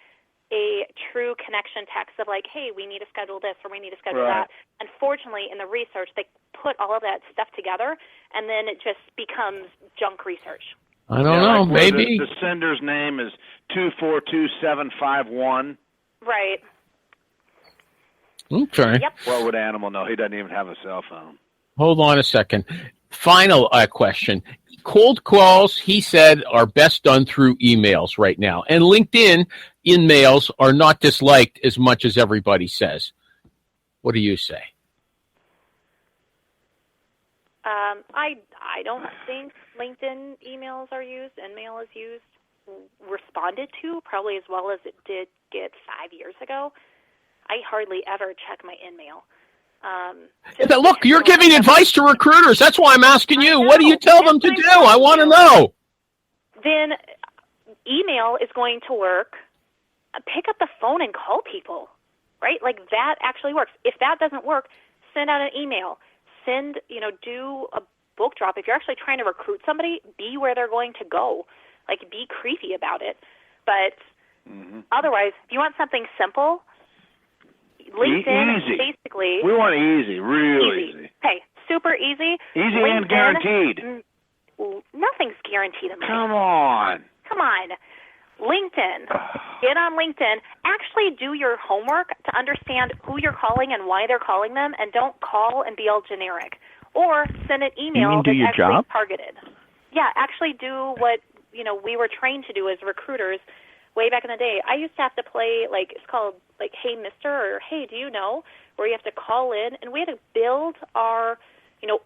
a true connection text of like, hey, we need to schedule this or we need to schedule that. Unfortunately, in the research, they put all of that stuff together, and then it just becomes junk research. I don't know. Maybe the sender's name is 242751. Right. Okay. Yep. What would Animal know? He doesn't even have a cell phone. Hold on a second. Final question. Cold calls, he said, are best done through emails right now. And LinkedIn in-mails are not disliked as much as everybody says. What do you say? I don't think LinkedIn emails are used. In-mail is used. responded to probably as well as it did get 5 years ago. I hardly ever check my in-mail. Look, you're giving advice to recruiters. That's why I'm asking you. What do you tell them to do? I want to know. Then email is going to work. Pick up the phone and call people, right? Like that actually works. If that doesn't work, send out an email. Do a book drop. If you're actually trying to recruit somebody, be where they're going to go. Like, be creepy about it. But otherwise, if you want something simple, LinkedIn easy. Basically. We want easy, real easy. Hey, super easy. Easy LinkedIn, and guaranteed. Nothing's guaranteed in life. Come on. LinkedIn. Get on LinkedIn. Actually do your homework to understand who you're calling and why they're calling them, and don't call and be all generic. Or send an email that's actually targeted. Yeah, actually do what we were trained to do as recruiters way back in the day. I used to have to play, it's called, Hey Mister, or Hey Do You Know, where you have to call in, and we had to build our,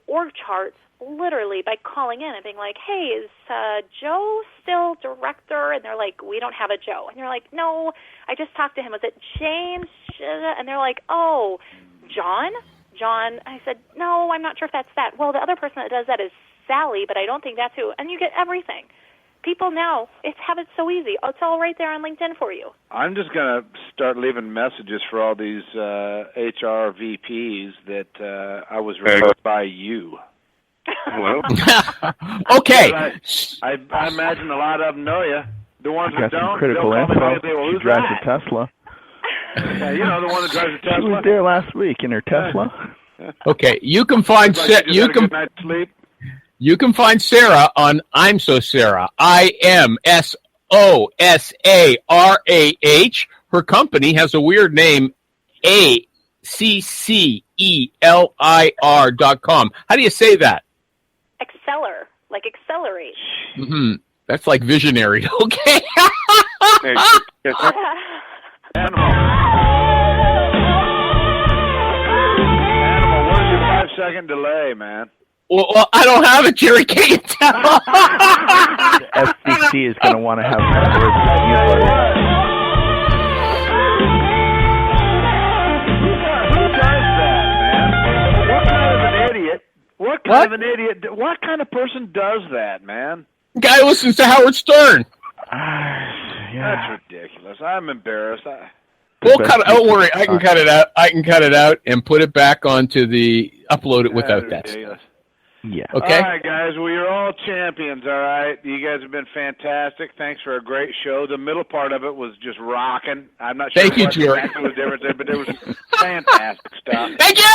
org charts literally by calling in and being like, hey, is Joe still director? And they're like, we don't have a Joe. And you're like, no, I just talked to him. Was it James? And they're like, oh, John? I said, no, I'm not sure if that's that. Well, the other person that does that is Sally, but I don't think that's who. And you get everything. People now have it so easy. It's all right there on LinkedIn for you. I'm just going to start leaving messages for all these HR VPs that I was referred by you. Well, okay. I imagine a lot of them know you. The ones that don't, critical they'll info. She drives a Tesla. Yeah, the one that drives a Tesla. She was there last week in her Tesla. Okay, you can find you can find Sarah on I'm So Sarah. IMSOSARAH. Her company has a weird name, ACCELIR.com. How do you say that? Acceler, like accelerate. Mm-hmm. That's like visionary. Okay. Animal, where's your 5-second delay, man? Well, I don't have it, Jerry. Can't you tell? The FCC is going to want to have that word used. Who does that, man? What kind of an idiot? What kind of person does that, man? Guy listens to Howard Stern. That's ridiculous. I'm embarrassed. We'll cut it. Don't worry. I can cut it out. I can cut it out and put it back onto upload it without that. Yeah. Okay. All right, guys. Well, you're all champions. All right. You guys have been fantastic. Thanks for a great show. The middle part of it was just rocking. I'm not sure Thank you, what Jerry. exactly was different there, but there was fantastic stuff. Thank you.